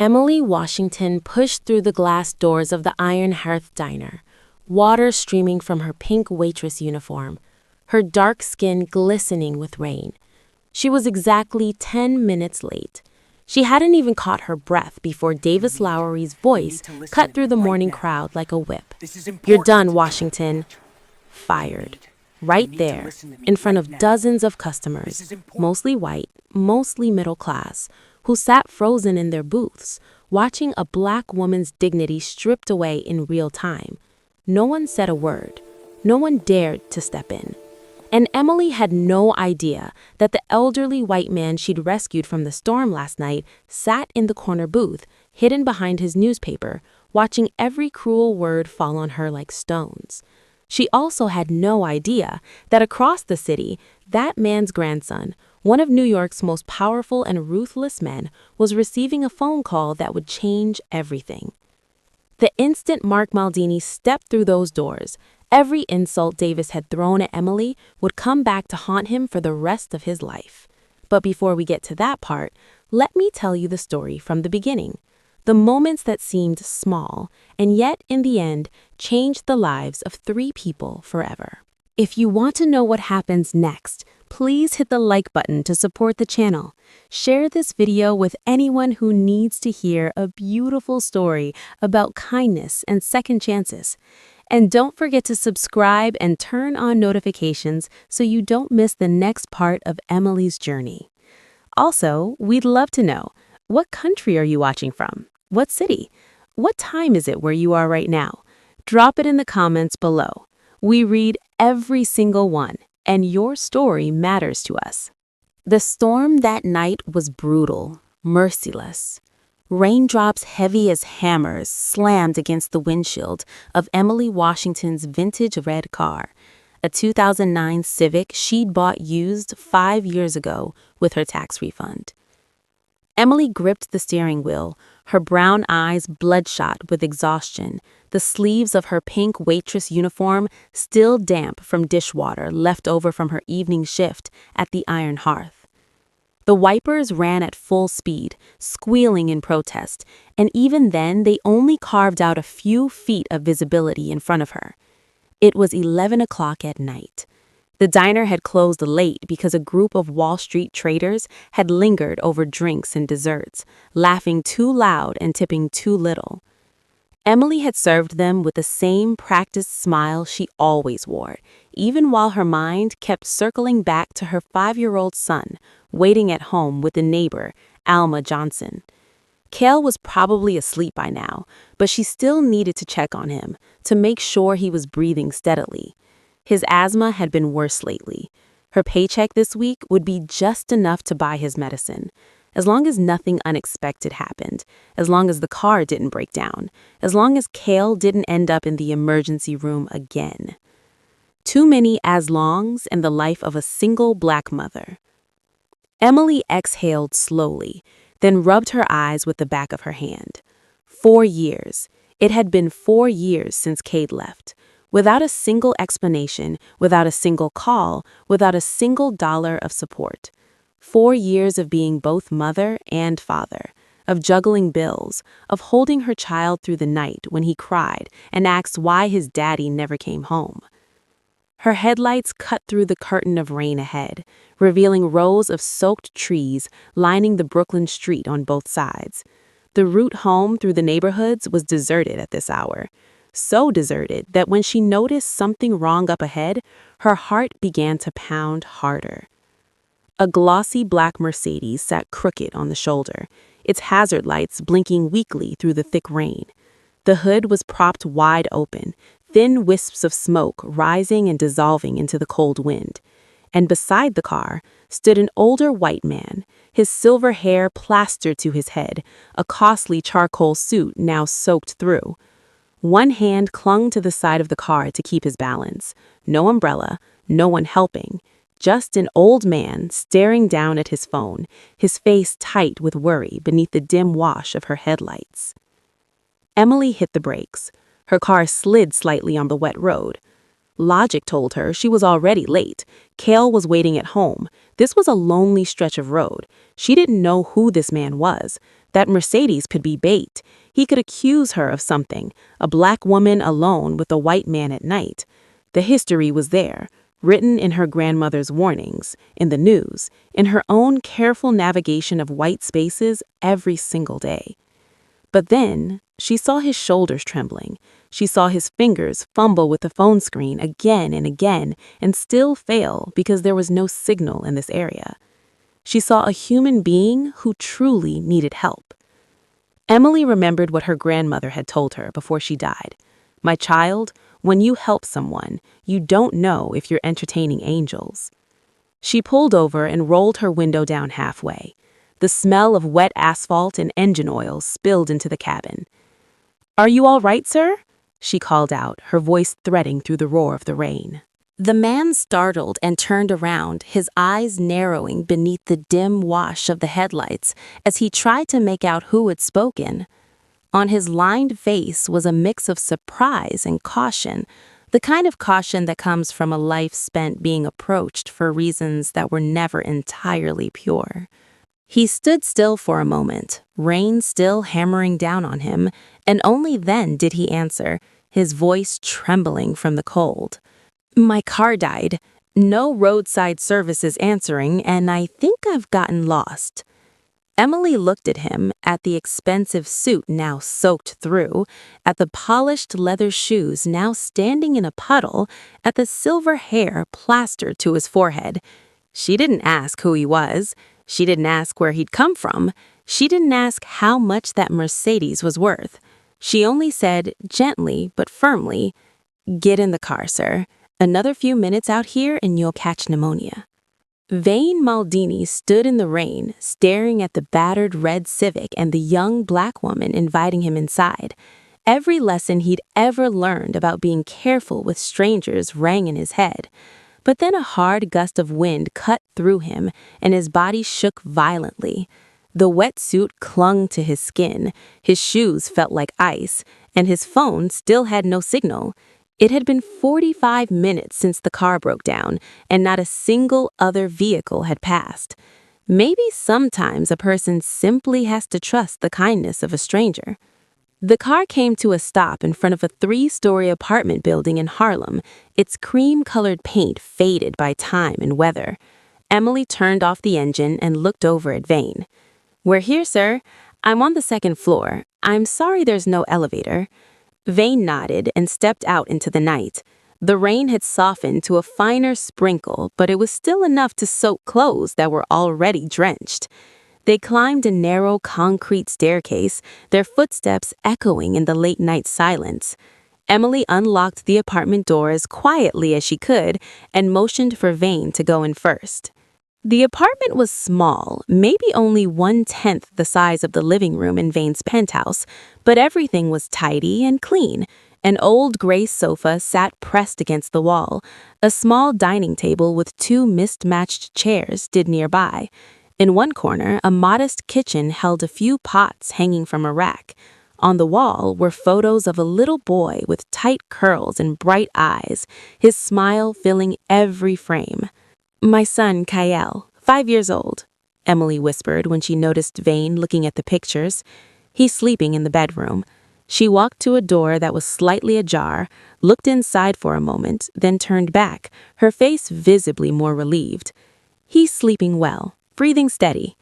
Emily Washington pushed through the glass doors of the Iron Hearth Diner, water streaming from her pink waitress uniform, her dark skin glistening with rain. She was exactly 10 minutes late. She hadn't even caught her breath before Davis Lowery's voice cut through the morning crowd like a whip. "You're done, Washington." Fired. Right there, in front of dozens of customers, mostly white, mostly middle class, who sat frozen in their booths, watching a black woman's dignity stripped away in real time. No one said a word. No one dared to step in. And Emily had no idea that the elderly white man she'd rescued from the storm last night sat in the corner booth, hidden behind his newspaper, watching every cruel word fall on her like stones. She also had no idea that across the city, that man's grandson, one of New York's most powerful and ruthless men, was receiving a phone call that would change everything. The instant Mark Maldini stepped through those doors, every insult Davis had thrown at Emily would come back to haunt him for the rest of his life. But before we get to that part, let me tell you the story from the beginning. The moments that seemed small, and yet, in the end, changed the lives of 3 people forever. If you want to know what happens next, please hit the like button to support the channel. Share this video with anyone who needs to hear a beautiful story about kindness and second chances. And don't forget to subscribe and turn on notifications so you don't miss the next part of Emily's journey. Also, we'd love to know, what country are you watching from? What city? What time is it where you are right now? Drop it in the comments below. We read every single one, and your story matters to us. The storm that night was brutal, merciless. Raindrops heavy as hammers slammed against the windshield of Emily Washington's vintage red car, a 2009 Civic she'd bought used 5 years ago with her tax refund. Emily gripped the steering wheel, her brown eyes bloodshot with exhaustion, the sleeves of her pink waitress uniform still damp from dishwater left over from her evening shift at the Iron Hearth. The wipers ran at full speed, squealing in protest, and even then they only carved out a few feet of visibility in front of her. It was 11 o'clock at night. The diner had closed late because a group of Wall Street traders had lingered over drinks and desserts, laughing too loud and tipping too little. Emily had served them with the same practiced smile she always wore, even while her mind kept circling back to her 5-year-old son, waiting at home with the neighbor, Alma Johnson. Cale was probably asleep by now, but she still needed to check on him, to make sure he was breathing steadily. His asthma had been worse lately. Her paycheck this week would be just enough to buy his medicine. As long as nothing unexpected happened, as long as the car didn't break down, as long as Cale didn't end up in the emergency room again. Too many as-longs in the life of a single black mother. Emily exhaled slowly, then rubbed her eyes with the back of her hand. 4 years. It had been 4 years since Cade left. Without a single explanation, without a single call, without a single dollar of support. 4 years of being both mother and father, of juggling bills, of holding her child through the night when he cried and asked why his daddy never came home. Her headlights cut through the curtain of rain ahead, revealing rows of soaked trees lining the Brooklyn street on both sides. The route home through the neighborhoods was deserted at this hour. So deserted that when she noticed something wrong up ahead, her heart began to pound harder. A glossy black Mercedes sat crooked on the shoulder, its hazard lights blinking weakly through the thick rain. The hood was propped wide open, thin wisps of smoke rising and dissolving into the cold wind. And beside the car stood an older white man, his silver hair plastered to his head, a costly charcoal suit now soaked through. One hand clung to the side of the car to keep his balance. No umbrella, no one helping. Just an old man staring down at his phone, his face tight with worry beneath the dim wash of her headlights. Emily hit the brakes. Her car slid slightly on the wet road. Logic told her she was already late. Cale was waiting at home. This was a lonely stretch of road. She didn't know who this man was. That Mercedes could be bait. He could accuse her of something, a black woman alone with a white man at night. The history was there, written in her grandmother's warnings, in the news, in her own careful navigation of white spaces every single day. But then, she saw his shoulders trembling. She saw his fingers fumble with the phone screen again and still fail because there was no signal in this area. She saw a human being who truly needed help. Emily remembered what her grandmother had told her before she died. "My child, when you help someone, you don't know if you're entertaining angels." She pulled over and rolled her window down halfway. The smell of wet asphalt and engine oil spilled into the cabin. "Are you all right, sir?" she called out, her voice threading through the roar of the rain. The man startled and turned around, his eyes narrowing beneath the dim wash of the headlights as he tried to make out who had spoken. On his lined face was a mix of surprise and caution, the kind of caution that comes from a life spent being approached for reasons that were never entirely pure. He stood still for a moment, rain still hammering down on him, and only then did he answer, his voice trembling from the cold. "My car died. No roadside services answering, and I think I've gotten lost." Emily looked at him, at the expensive suit now soaked through, at the polished leather shoes now standing in a puddle, at the silver hair plastered to his forehead. She didn't ask who he was. She didn't ask where he'd come from. She didn't ask how much that Mercedes was worth. She only said, gently but firmly, "Get in the car, sir. Another few minutes out here and you'll catch pneumonia." Vane Maldini stood in the rain, staring at the battered red Civic and the young black woman inviting him inside. Every lesson he'd ever learned about being careful with strangers rang in his head. But then a hard gust of wind cut through him, and his body shook violently. The wet suit clung to his skin, his shoes felt like ice, and his phone still had no signal. It had been 45 minutes since the car broke down, and not a single other vehicle had passed. Maybe sometimes a person simply has to trust the kindness of a stranger. The car came to a stop in front of a 3-story apartment building in Harlem, its cream-colored paint faded by time and weather. Emily turned off the engine and looked over at Vane. "We're here, sir. I'm on the 2nd floor. I'm sorry there's no elevator." Vane nodded and stepped out into the night. The rain had softened to a finer sprinkle, but it was still enough to soak clothes that were already drenched. They climbed a narrow concrete staircase, their footsteps echoing in the late-night silence. Emily unlocked the apartment door as quietly as she could and motioned for Vane to go in first. The apartment was small, maybe only 1/10 the size of the living room in Vane's penthouse, but everything was tidy and clean. An old gray sofa sat pressed against the wall. A small dining table with 2 mismatched chairs stood nearby. In one corner, a modest kitchen held a few pots hanging from a rack. On the wall were photos of a little boy with tight curls and bright eyes, his smile filling every frame. "My son, Kyle, 5 years old," Emily whispered when she noticed Vane looking at the pictures. "He's sleeping in the bedroom." She walked to a door that was slightly ajar, looked inside for a moment, then turned back, her face visibly more relieved. "He's sleeping well, breathing steady."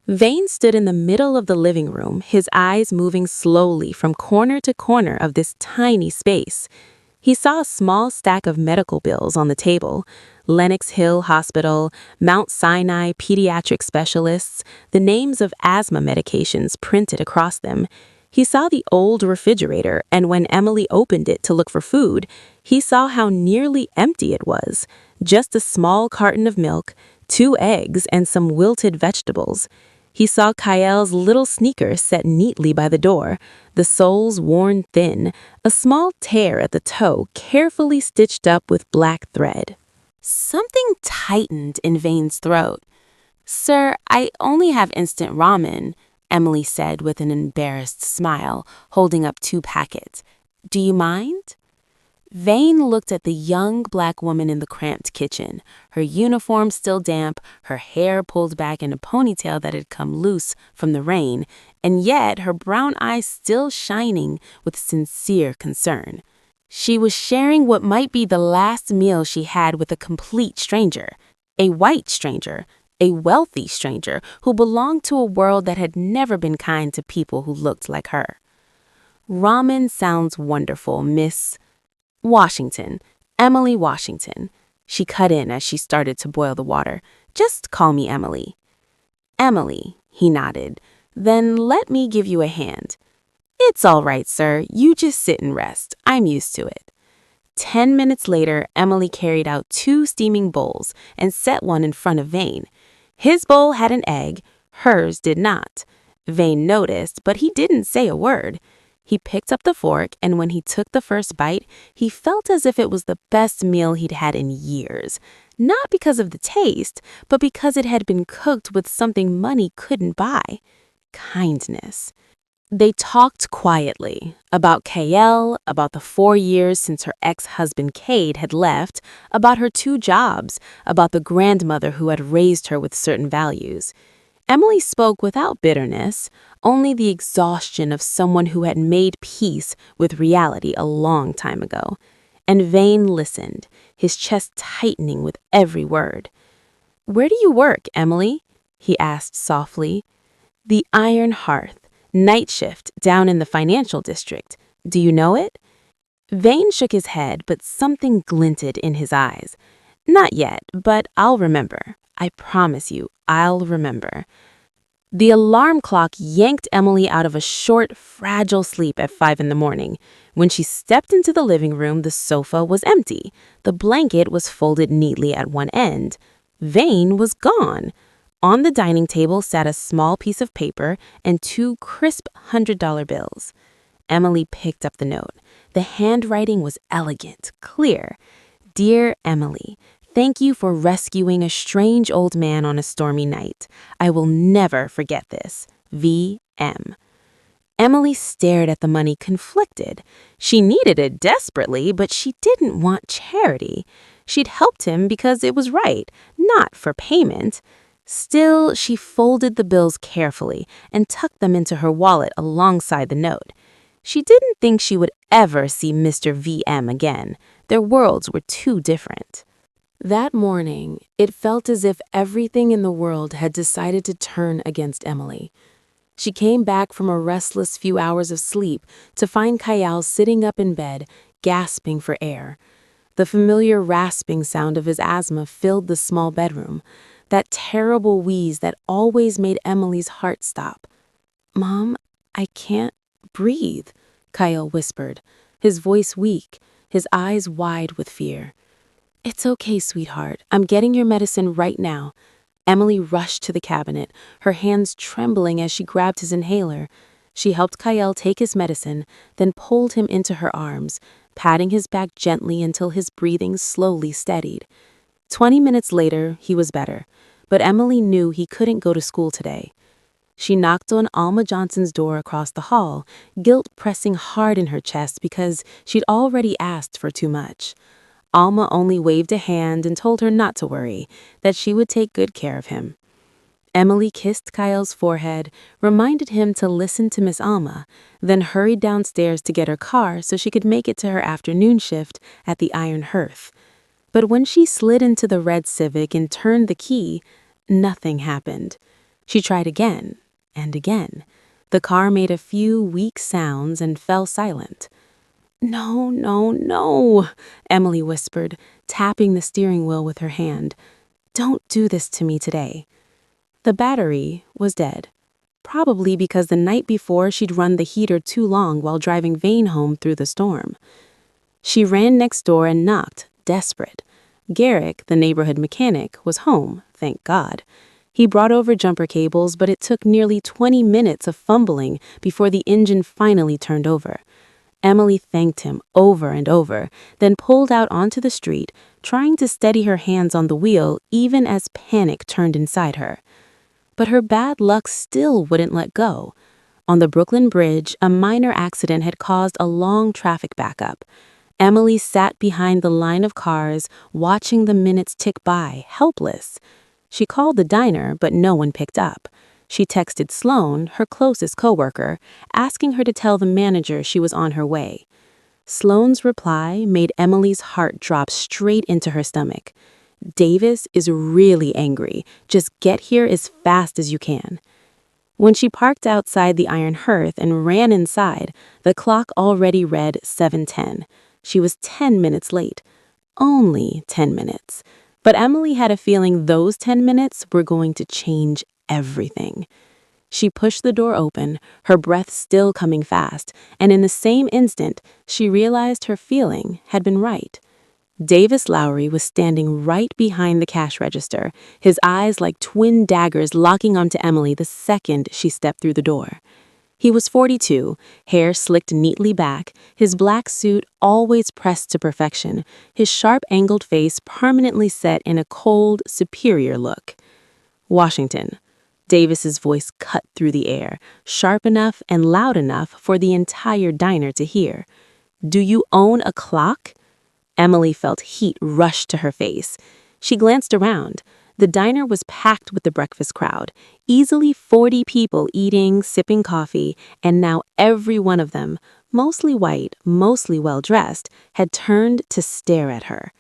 Vane stood in the middle of the living room, his eyes moving slowly from corner to corner of this tiny space. He saw a small stack of medical bills on the table. Lenox Hill Hospital, Mount Sinai Pediatric Specialists, the names of asthma medications printed across them. He saw the old refrigerator, and when Emily opened it to look for food, he saw how nearly empty it was. Just a small carton of milk, 2 eggs, and some wilted vegetables. He saw Kyle's little sneakers set neatly by the door, the soles worn thin, a small tear at the toe carefully stitched up with black thread. Something tightened in Vane's throat. "Sir, I only have instant ramen," Emily said with an embarrassed smile, holding up 2 packets. "Do you mind?" Vane looked at the young black woman in the cramped kitchen, her uniform still damp, her hair pulled back in a ponytail that had come loose from the rain, and yet her brown eyes still shining with sincere concern. She was sharing what might be the last meal she had with a complete stranger, a white stranger, a wealthy stranger who belonged to a world that had never been kind to people who looked like her. Ramen sounds wonderful, Miss Washington, Emily Washington. She cut in as she started to boil the water. Just call me Emily. Emily, he nodded. Then let me give you a hand. It's all right, sir. You just sit and rest. I'm used to it. 10 minutes later, Emily carried out 2 steaming bowls and set one in front of Vane. His bowl had an egg, hers did not. Vane noticed, but he didn't say a word. He picked up the fork, and when he took the first bite, he felt as if it was the best meal he'd had in years. Not because of the taste, but because it had been cooked with something money couldn't buy: kindness. They talked quietly about KL, about the 4 years since her ex-husband Cade had left, about her 2 jobs, about the grandmother who had raised her with certain values. Emily spoke without bitterness, only the exhaustion of someone who had made peace with reality a long time ago. And Vane listened, his chest tightening with every word. "Where do you work, Emily?" he asked softly. "The Iron Hearth, night shift down in the financial district. Do you know it?" Vane shook his head, but something glinted in his eyes. "Not yet, but I'll remember. I promise you, I'll remember." The alarm clock yanked Emily out of a short, fragile sleep at 5 in the morning. When she stepped into the living room, the sofa was empty. The blanket was folded neatly at one end. Vane was gone. On the dining table sat a small piece of paper and 2 crisp $100 bills. Emily picked up the note. The handwriting was elegant, clear. "Dear Emily, thank you for rescuing a strange old man on a stormy night. I will never forget this. V.M." Emily stared at the money, conflicted. She needed it desperately, but she didn't want charity. She'd helped him because it was right, not for payment. Still, she folded the bills carefully and tucked them into her wallet alongside the note. She didn't think she would ever see Mr. V.M. again. Their worlds were too different. That morning, it felt as if everything in the world had decided to turn against Emily. She came back from a restless few hours of sleep to find Kyle sitting up in bed, gasping for air. The familiar rasping sound of his asthma filled the small bedroom, that terrible wheeze that always made Emily's heart stop. "Mom, I can't breathe," Kyle whispered, his voice weak, his eyes wide with fear. "It's okay, sweetheart. I'm getting your medicine right now." Emily rushed to the cabinet, her hands trembling as she grabbed his inhaler. She helped Kyle take his medicine, then pulled him into her arms, patting his back gently until his breathing slowly steadied. 20 minutes later, he was better, but Emily knew he couldn't go to school today. She knocked on Alma Johnson's door across the hall, guilt pressing hard in her chest because she'd already asked for too much. Alma only waved a hand and told her not to worry, that she would take good care of him. Emily kissed Kyle's forehead, reminded him to listen to Miss Alma, then hurried downstairs to get her car so she could make it to her afternoon shift at the Iron Hearth. But when she slid into the red Civic and turned the key, nothing happened. She tried again and again. The car made a few weak sounds and fell silent. "No, no, no," Emily whispered, tapping the steering wheel with her hand. "Don't do this to me today." The battery was dead, probably because the night before she'd run the heater too long while driving Vane home through the storm. She ran next door and knocked, desperate. Garrick, the neighborhood mechanic, was home, thank God. He brought over jumper cables, but it took nearly 20 minutes of fumbling before the engine finally turned over. Emily thanked him over and over, then pulled out onto the street, trying to steady her hands on the wheel even as panic turned inside her. But her bad luck still wouldn't let go. On the Brooklyn Bridge, a minor accident had caused a long traffic backup. Emily sat behind the line of cars, watching the minutes tick by, helpless. She called the diner, but no one picked up. She texted Sloane, her closest coworker, asking her to tell the manager she was on her way. Sloane's reply made Emily's heart drop straight into her stomach. Davis is really angry. Just get here as fast as you can. When she parked outside the Iron Hearth and ran inside, the clock already read 7:10. She was 10 minutes late. Only 10 minutes. But Emily had a feeling those 10 minutes were going to change everything. She pushed the door open, her breath still coming fast, and in the same instant, she realized her feeling had been right. Davis Lowry was standing right behind the cash register, his eyes like twin daggers locking onto Emily the second she stepped through the door. He was 42, hair slicked neatly back, his black suit always pressed to perfection, his sharp angled face permanently set in a cold, superior look. Washington. Davis's voice cut through the air, sharp enough and loud enough for the entire diner to hear. Do you own a clock? Emily felt heat rush to her face. She glanced around. The diner was packed with the breakfast crowd, easily 40 people eating, sipping coffee, and now every one of them, mostly white, mostly well-dressed, had turned to stare at her.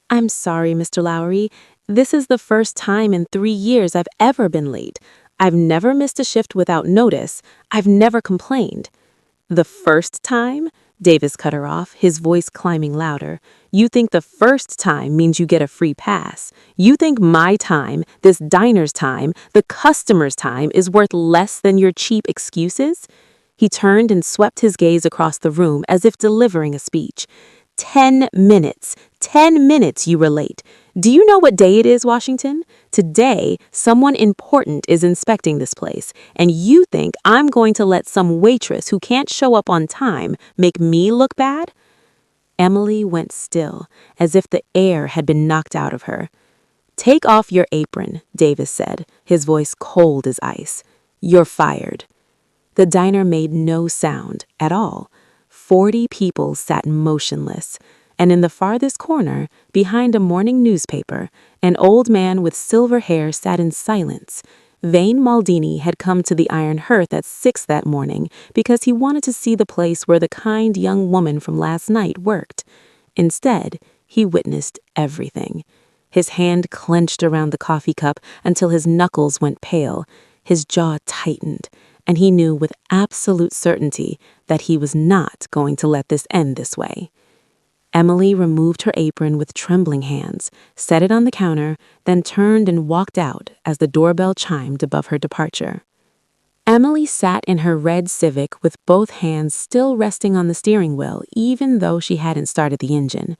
I'm sorry, Mr. Lowry. This is the first time in 3 years I've ever been late. I've never missed a shift without notice. I've never complained. The first time? Davis cut her off, his voice climbing louder. You think the first time means you get a free pass. You think my time, this diner's time, the customer's time is worth less than your cheap excuses? He turned and swept his gaze across the room as if delivering a speech. 10 minutes. 10 minutes you were late. Do you know what day it is, Washington? Today, someone important is inspecting this place, and you think I'm going to let some waitress who can't show up on time make me look bad? Emily went still, as if the air had been knocked out of her. Take off your apron, Davis said, his voice cold as ice. You're fired. The diner made no sound at all. 40 people sat motionless, and in the farthest corner, behind a morning newspaper, an old man with silver hair sat in silence. Vane Maldini had come to the Iron Hearth at 6 that morning because he wanted to see the place where the kind young woman from last night worked. Instead, he witnessed everything. His hand clenched around the coffee cup until his knuckles went pale. His jaw tightened, and he knew with absolute certainty that he was not going to let this end this way. Emily removed her apron with trembling hands, set it on the counter, then turned and walked out as the doorbell chimed above her departure. Emily sat in her red Civic with both hands still resting on the steering wheel, even though she hadn't started the engine.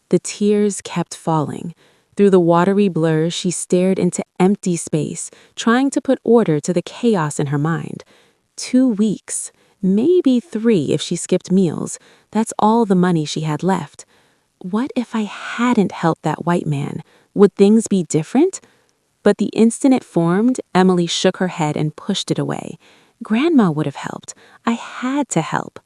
The tears kept falling. Through the watery blur, she stared into empty space, trying to put order to the chaos in her mind. 2 weeks. Maybe 3 if she skipped meals. That's all the money she had left. What if I hadn't helped that white man? Would things be different? But the instant it formed, Emily shook her head and pushed it away. Grandma would have helped. I had to help.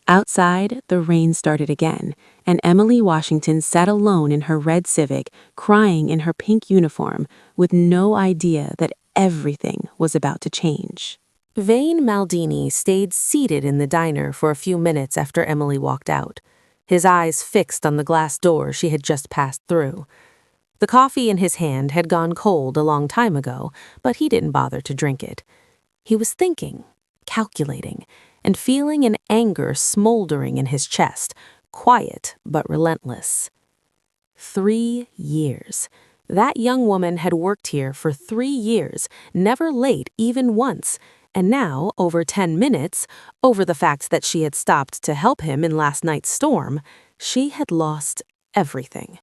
Outside, the rain started again, and Emily Washington sat alone in her red Civic, crying in her pink uniform, with no idea that everything was about to change. Vane Maldini stayed seated in the diner for a few minutes after Emily walked out, his eyes fixed on the glass door she had just passed through. The coffee in his hand had gone cold a long time ago, but he didn't bother to drink it. He was thinking, calculating, and feeling an anger smoldering in his chest, quiet but relentless. 3 years. That young woman had worked here for 3 years, never late even once, and now, over 10 minutes, over the fact that she had stopped to help him in last night's storm, she had lost everything.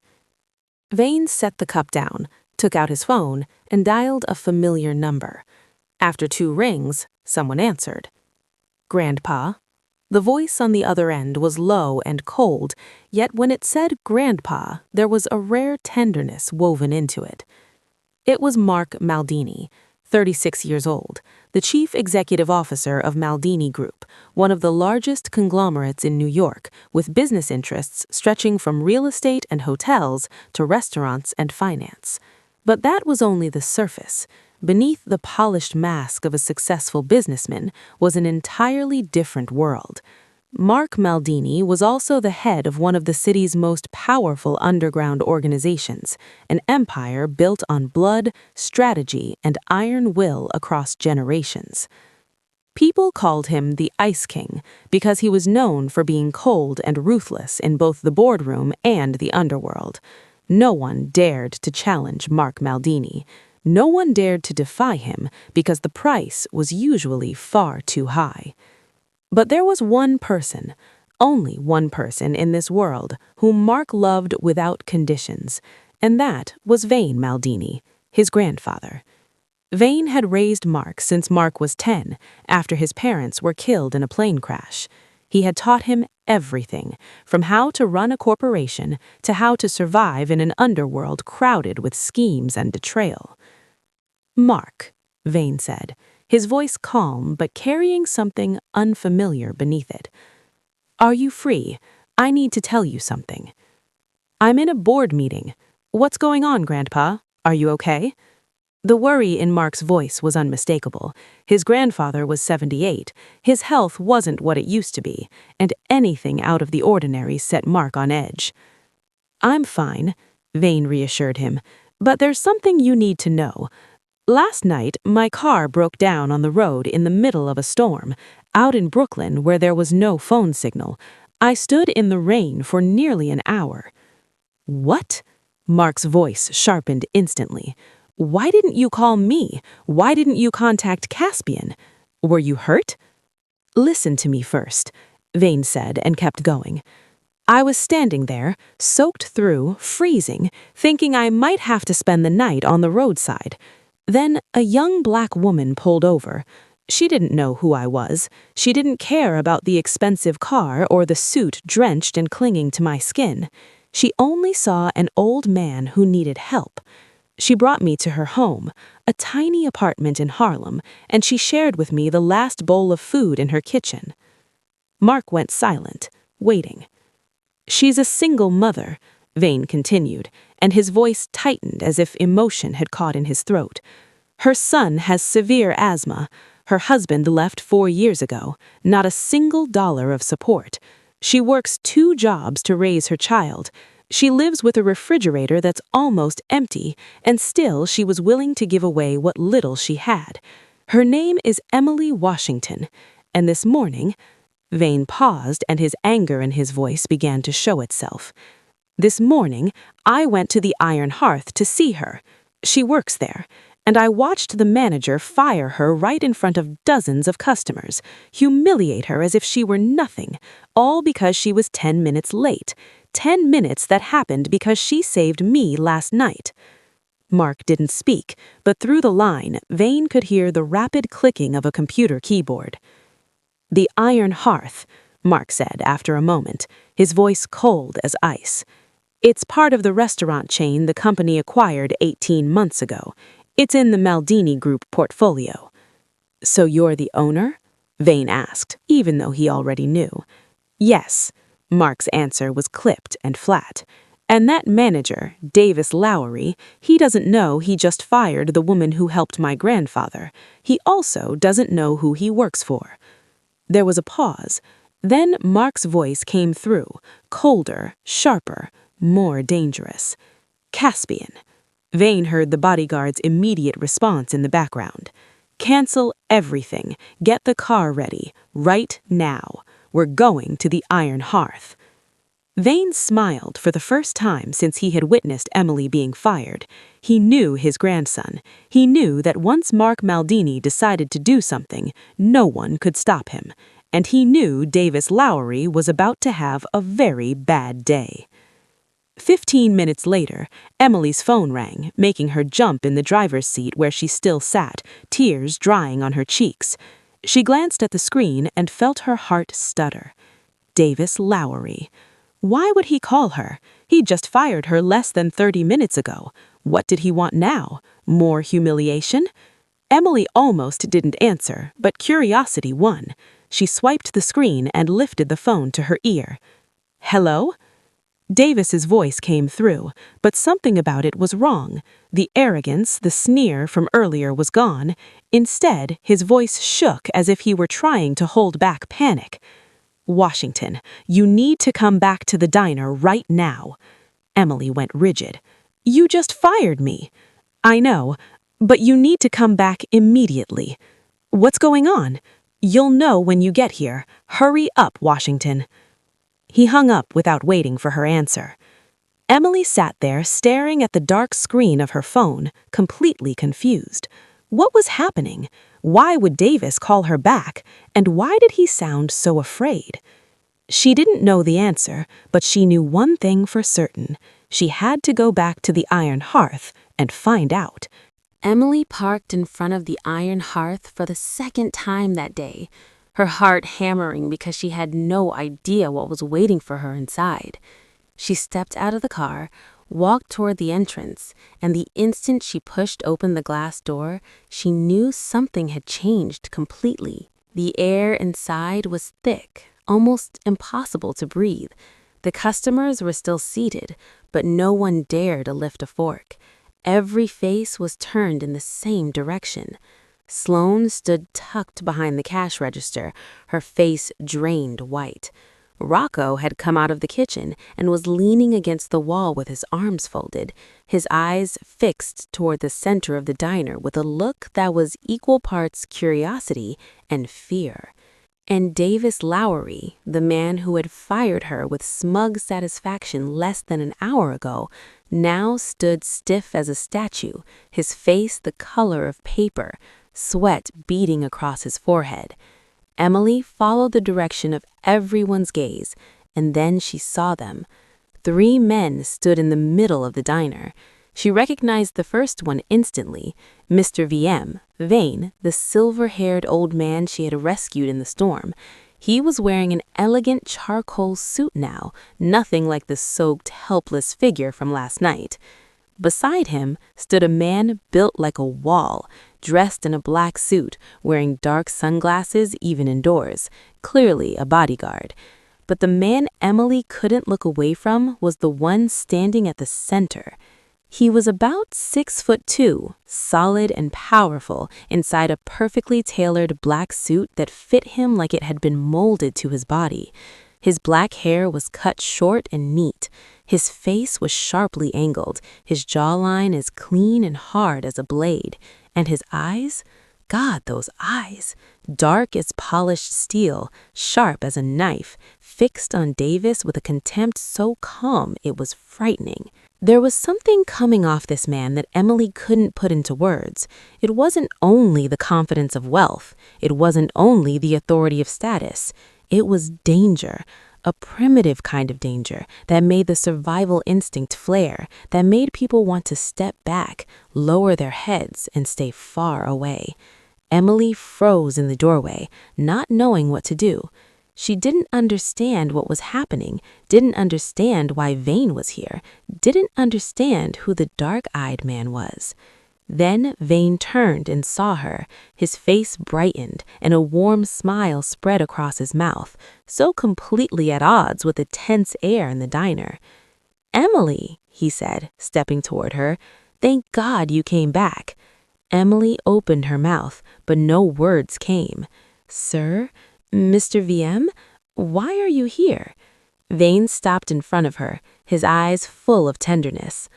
Vane set the cup down, took out his phone, and dialed a familiar number. After 2 rings, someone answered. Grandpa? The voice on the other end was low and cold, yet when it said Grandpa, there was a rare tenderness woven into it. It was Mark Maldini, 36 years old, the chief executive officer of Maldini Group, one of the largest conglomerates in New York, with business interests stretching from real estate and hotels to restaurants and finance. But that was only the surface. Beneath the polished mask of a successful businessman was an entirely different world. Mark Maldini was also the head of one of the city's most powerful underground organizations, an empire built on blood, strategy, and iron will across generations. People called him the Ice King because he was known for being cold and ruthless in both the boardroom and the underworld. No one dared to challenge Mark Maldini. No one dared to defy him because the price was usually far too high. But there was one person, only one person in this world, whom Mark loved without conditions, and that was Vane Maldini, his grandfather. Vane had raised Mark since Mark was 10, after his parents were killed in a plane crash. He had taught him everything, from how to run a corporation to how to survive in an underworld crowded with schemes and betrayal. "Mark," Vane said, his voice calm but carrying something unfamiliar beneath it. "Are you free? I need to tell you something." "I'm in a board meeting. What's going on, Grandpa? Are you okay?" The worry in Mark's voice was unmistakable. His grandfather was 78. His health wasn't what it used to be, and anything out of the ordinary set Mark on edge. "I'm fine," Vane reassured him, "but there's something you need to know. Last night, my car broke down on the road in the middle of a storm, out in Brooklyn where there was no phone signal. I stood in the rain for nearly an hour." "What?" Mark's voice sharpened instantly. "Why didn't you call me? Why didn't you contact Caspian? Were you hurt?" "Listen to me first," Vane said and kept going. "I was standing there, soaked through, freezing, thinking I might have to spend the night on the roadside. Then a young black woman pulled over. She didn't know who I was. She didn't care about the expensive car or the suit drenched and clinging to my skin. She only saw an old man who needed help. She brought me to her home, a tiny apartment in Harlem, and she shared with me the last bowl of food in her kitchen." Mark went silent, waiting. "She's a single mother," Vane continued, and his voice tightened as if emotion had caught in his throat. "Her son has severe asthma. Her husband left 4 years ago, not a single dollar of support. She works 2 jobs to raise her child. She lives with a refrigerator that's almost empty, and still she was willing to give away what little she had. Her name is Emily Washington, and this morning—" Vane paused, and his anger in his voice began to show itself. "This morning, I went to the Iron Hearth to see her. She works there, and I watched the manager fire her right in front of dozens of customers, humiliate her as if she were nothing, all because she was 10 minutes late. 10 minutes that happened because she saved me last night." Mark didn't speak, but through the line, Vane could hear the rapid clicking of a computer keyboard. "The Iron Hearth," Mark said after a moment, his voice cold as ice. "It's part of the restaurant chain the company acquired 18 months ago. It's in the Maldini Group portfolio." "So you're the owner?" Vane asked, even though he already knew. "Yes." Mark's answer was clipped and flat. "And that manager, Davis Lowery, he doesn't know he just fired the woman who helped my grandfather. He also doesn't know who he works for." There was a pause. Then Mark's voice came through, colder, sharper, more dangerous. "Caspian." Vane heard the bodyguard's immediate response in the background. "Cancel everything. Get the car ready. Right now. We're going to the Iron Hearth." Vane smiled for the first time since he had witnessed Emily being fired. He knew his grandson. He knew that once Mark Maldini decided to do something, no one could stop him. And he knew Davis Lowery was about to have a very bad day. 15 minutes later, Emily's phone rang, making her jump in the driver's seat where she still sat, tears drying on her cheeks. She glanced at the screen and felt her heart stutter. Davis Lowery. Why would he call her? He'd just fired her less than 30 minutes ago. What did he want now? More humiliation? Emily almost didn't answer, but curiosity won. She swiped the screen and lifted the phone to her ear. "Hello?" Davis's voice came through, but something about it was wrong. The arrogance, the sneer from earlier was gone. Instead, his voice shook as if he were trying to hold back panic. "Washington, you need to come back to the diner right now." Emily went rigid. "You just fired me." "I know, but you need to come back immediately." "What's going on?" "You'll know when you get here. Hurry up, Washington." He hung up without waiting for her answer. Emily sat there staring at the dark screen of her phone, completely confused. What was happening? Why would Davis call her back? And why did he sound so afraid? She didn't know the answer, but she knew one thing for certain. She had to go back to the iron hearth and find out. Emily parked in front of the iron hearth for the second time that day, her heart hammering because she had no idea what was waiting for her inside. She stepped out of the car, walked toward the entrance, and the instant she pushed open the glass door, she knew something had changed completely. The air inside was thick, almost impossible to breathe. The customers were still seated, but no one dared to lift a fork. Every face was turned in the same direction. Sloane stood tucked behind the cash register, her face drained white. Rocco had come out of the kitchen and was leaning against the wall with his arms folded, his eyes fixed toward the center of the diner with a look that was equal parts curiosity and fear. And Davis Lowery, the man who had fired her with smug satisfaction less than an hour ago, now stood stiff as a statue, his face the color of paper, sweat beading across his forehead. Emily followed the direction of everyone's gaze, and then she saw them. 3 men stood in the middle of the diner. She recognized the first one instantly, Mr. Vane, the silver-haired old man she had rescued in the storm. He was wearing an elegant charcoal suit now, nothing like the soaked, helpless figure from last night. Beside him stood a man built like a wall, dressed in a black suit, wearing dark sunglasses even indoors, clearly a bodyguard. But the man Emily couldn't look away from was the one standing at the center. He was about 6'2", solid and powerful, inside a perfectly tailored black suit that fit him like it had been molded to his body. His black hair was cut short and neat. His face was sharply angled, his jawline as clean and hard as a blade. And his eyes? God, those eyes! Dark as polished steel, sharp as a knife, fixed on Davis with a contempt so calm it was frightening. There was something coming off this man that Emily couldn't put into words. It wasn't only the confidence of wealth. It wasn't only the authority of status. It was danger, a primitive kind of danger that made the survival instinct flare, that made people want to step back, lower their heads, and stay far away. Emily froze in the doorway, not knowing what to do. She didn't understand what was happening, didn't understand why Vane was here, didn't understand who the dark-eyed man was. Then Vane turned and saw her. His face brightened, and a warm smile spread across his mouth, so completely at odds with the tense air in the diner. "Emily," he said, stepping toward her, "thank God you came back." Emily opened her mouth, but no words came. "Sir? Mr. VM? Why are you here?" Vane stopped in front of her, his eyes full of tenderness.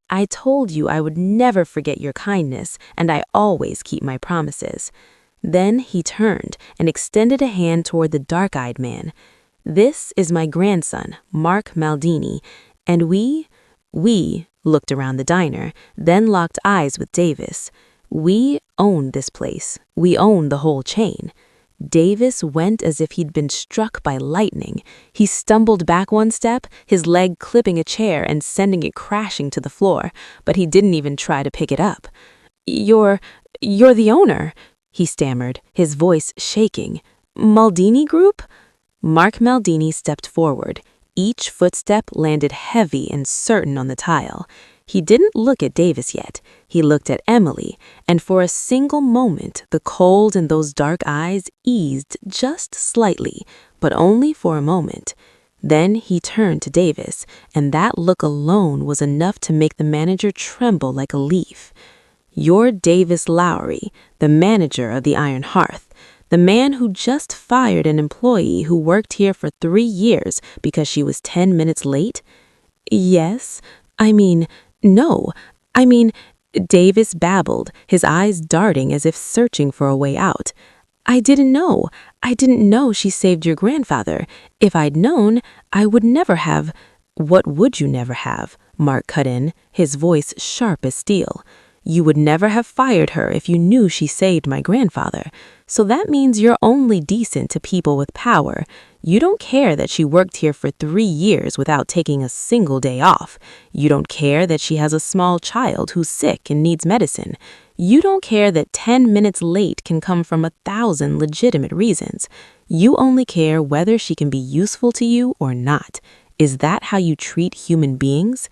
"I told you I would never forget your kindness, and I always keep my promises." Then he turned and extended a hand toward the dark-eyed man. "This is my grandson, Mark Maldini, and we looked around the diner, then locked eyes with Davis. "We own this place. We own the whole chain." Davis went as if he'd been struck by lightning. He stumbled back one step, his leg clipping a chair and sending it crashing to the floor, but he didn't even try to pick it up. You're the owner," he stammered, his voice shaking. "Maldini Group?" Mark Maldini stepped forward. Each footstep landed heavy and certain on the tile. He didn't look at Davis yet. He looked at Emily, and for a single moment, the cold in those dark eyes eased just slightly, but only for a moment. Then he turned to Davis, and that look alone was enough to make the manager tremble like a leaf. "You're Davis Lowry, the manager of the Iron Hearth, the man who just fired an employee who worked here for 3 years because she was 10 minutes late?" "Yes. No. I mean," Davis babbled, his eyes darting as if searching for a way out. I didn't know she saved your grandfather. If I'd known, I would never have." "What would you never have?" Mark cut in, his voice sharp as steel. "You would never have fired her if you knew she saved my grandfather. So that means you're only decent to people with power. You don't care that she worked here for 3 years without taking a single day off. You don't care that she has a small child who's sick and needs medicine. You don't care that 10 minutes late can come from 1,000 legitimate reasons. You only care whether she can be useful to you or not. Is that how you treat human beings?"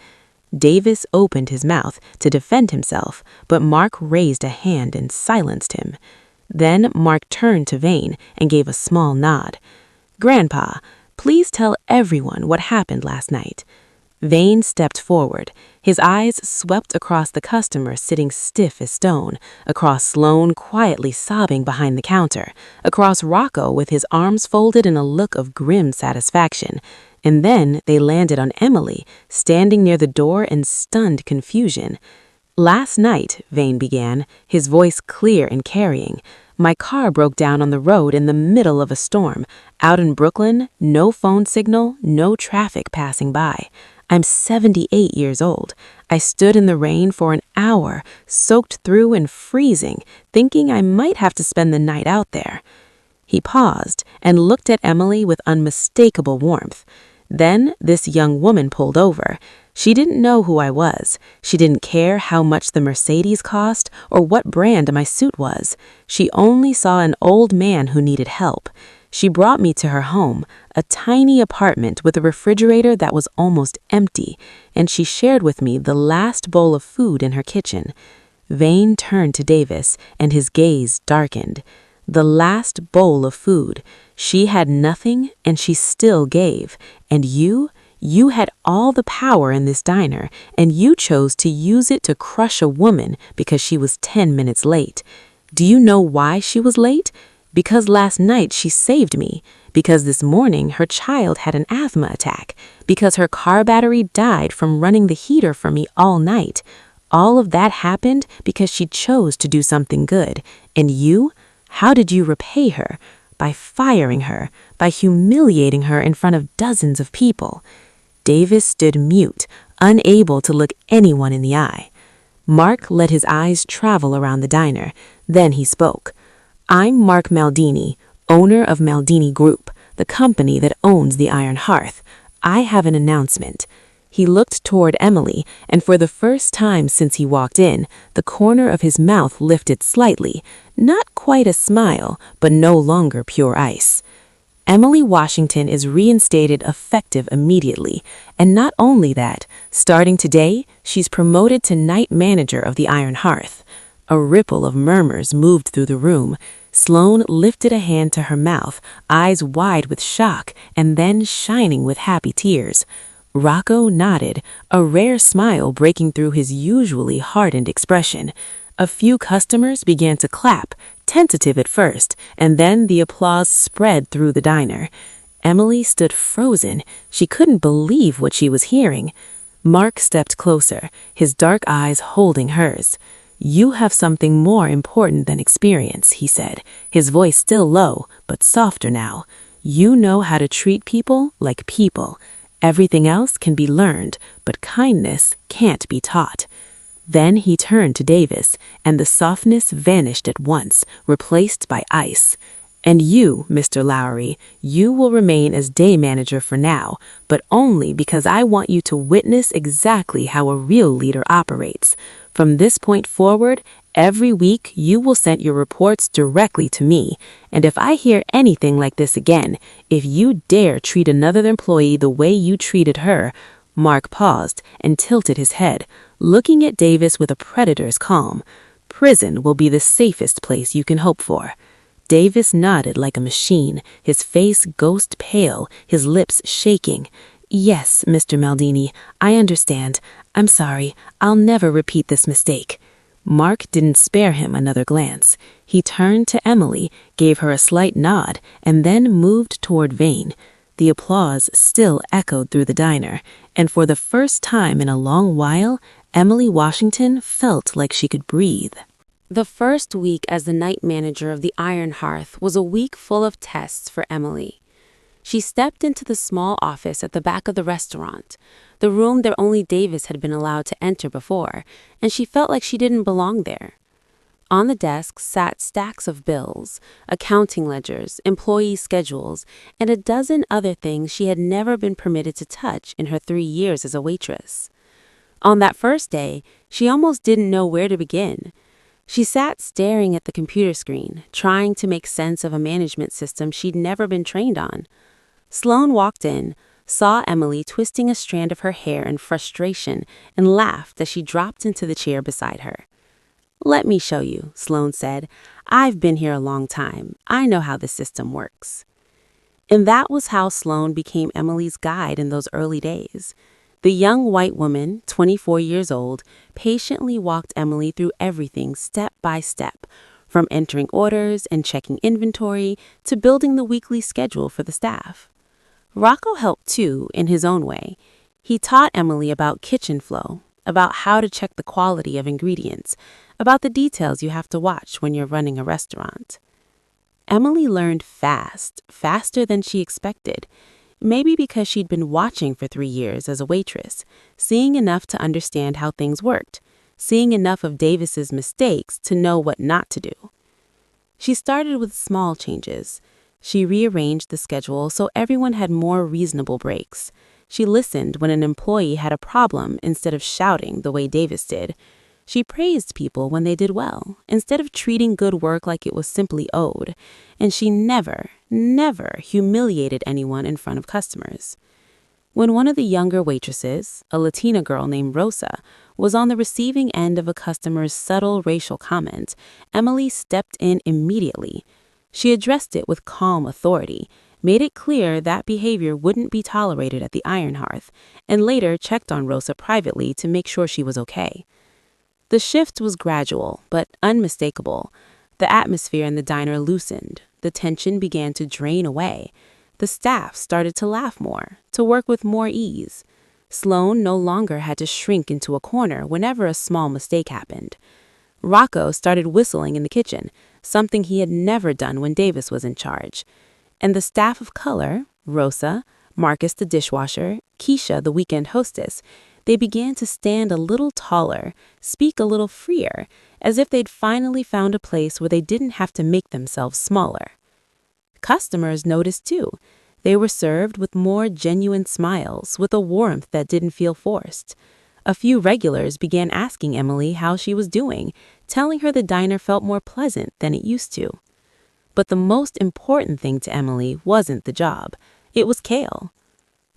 Davis opened his mouth to defend himself, but Mark raised a hand and silenced him. Then Mark turned to Vane and gave a small nod. "Grandpa, please tell everyone what happened last night." Vane stepped forward. His eyes swept across the customer sitting stiff as stone, across Sloane quietly sobbing behind the counter, across Rocco with his arms folded in a look of grim satisfaction, and then they landed on Emily, standing near the door in stunned confusion. "Last night," Vane began, his voice clear and carrying, "my car broke down on the road in the middle of a storm. Out in Brooklyn, no phone signal, no traffic passing by. I'm 78 years old. I stood in the rain for an hour, soaked through and freezing, thinking I might have to spend the night out there." He paused and looked at Emily with unmistakable warmth. Then this young woman pulled over. She didn't know who I was. She didn't care how much the Mercedes cost or what brand my suit was. She only saw an old man who needed help. She brought me to her home, a tiny apartment with a refrigerator that was almost empty, and she shared with me the last bowl of food in her kitchen. Vane turned to Davis, and his gaze darkened. The last bowl of food. She had nothing, and she still gave. And you had all the power in this diner, and you chose to use it to crush a woman because she was 10 minutes late. Do you know why she was late? Because last night she saved me. Because this morning her child had an asthma attack. Because her car battery died from running the heater for me all night. All of that happened because she chose to do something good. And you? How did you repay her? By firing her, by humiliating her in front of dozens of people. Davis stood mute, unable to look anyone in the eye. Mark let his eyes travel around the diner. Then he spoke. "I'm Mark Maldini, owner of Maldini Group, the company that owns the Iron Hearth. I have an announcement." He looked toward Emily, and for the first time since he walked in, the corner of his mouth lifted slightly, not quite a smile, but no longer pure ice. "Emily Washington is reinstated effective immediately, and not only that, starting today, she's promoted to night manager of the Iron Hearth." A ripple of murmurs moved through the room. Sloane lifted a hand to her mouth, eyes wide with shock, and then shining with happy tears. Rocco nodded, a rare smile breaking through his usually hardened expression. A few customers began to clap, tentative at first, and then the applause spread through the diner. Emily stood frozen. She couldn't believe what she was hearing. Mark stepped closer, his dark eyes holding hers. "You have something more important than experience," he said, his voice still low, but softer now. "You know how to treat people like people. Everything else can be learned, but kindness can't be taught." Then he turned to Davis, and the softness vanished at once, replaced by ice. "And you, Mr. Lowry, you will remain as day manager for now, but only because I want you to witness exactly how a real leader operates. From this point forward, every week you will send your reports directly to me, and if I hear anything like this again, if you dare treat another employee the way you treated her, Mark paused and tilted his head, looking at Davis with a predator's calm. Prison will be the safest place you can hope for. Davis nodded like a machine, his face ghost pale, his lips shaking. Yes, Mr. Maldini, I understand. I'm sorry. I'll never repeat this mistake. Mark didn't spare him another glance. He turned to Emily, gave her a slight nod, and then moved toward Vane. The applause still echoed through the diner, and for the first time in a long while, Emily Washington felt like she could breathe. The first week as the night manager of the Iron Hearth was a week full of tests for Emily. She stepped into the small office at the back of the restaurant, the room that only Davis had been allowed to enter before, and she felt like she didn't belong there. On the desk sat stacks of bills, accounting ledgers, employee schedules, and a dozen other things she had never been permitted to touch in her 3 years as a waitress. On that first day, she almost didn't know where to begin. She sat staring at the computer screen, trying to make sense of a management system she'd never been trained on. Sloane walked in, saw Emily twisting a strand of her hair in frustration, and laughed as she dropped into the chair beside her. "Let me show you," Sloane said. "I've been here a long time. I know how the system works." And that was how Sloane became Emily's guide in those early days. The young white woman, 24 years old, patiently walked Emily through everything step by step, from entering orders and checking inventory to building the weekly schedule for the staff. Rocco helped too, in his own way. He taught Emily about kitchen flow, about how to check the quality of ingredients, about the details you have to watch when you're running a restaurant. Emily learned fast, faster than she expected. Maybe because she'd been watching for 3 years as a waitress, seeing enough to understand how things worked, seeing enough of Davis's mistakes to know what not to do. She started with small changes. She rearranged the schedule so everyone had more reasonable breaks. She listened when an employee had a problem instead of shouting the way Davis did. She praised people when they did well, instead of treating good work like it was simply owed. And she never humiliated anyone in front of customers. When one of the younger waitresses, a Latina girl named Rosa, was on the receiving end of a customer's subtle racial comment, Emily stepped in immediately. She addressed it with calm authority, made it clear that behavior wouldn't be tolerated at the Iron Hearth, and later checked on Rosa privately to make sure she was okay. The shift was gradual, but unmistakable. The atmosphere in the diner loosened. The tension began to drain away. The staff started to laugh more, to work with more ease. Sloane no longer had to shrink into a corner whenever a small mistake happened. Rocco started whistling in the kitchen, something he had never done when Davis was in charge. And the staff of color, Rosa, Marcus the dishwasher, Keisha the weekend hostess, they began to stand a little taller, speak a little freer, as if they'd finally found a place where they didn't have to make themselves smaller. Customers noticed too. They were served with more genuine smiles, with a warmth that didn't feel forced. A few regulars began asking Emily how she was doing, telling her the diner felt more pleasant than it used to. But the most important thing to Emily wasn't the job. It was Kale.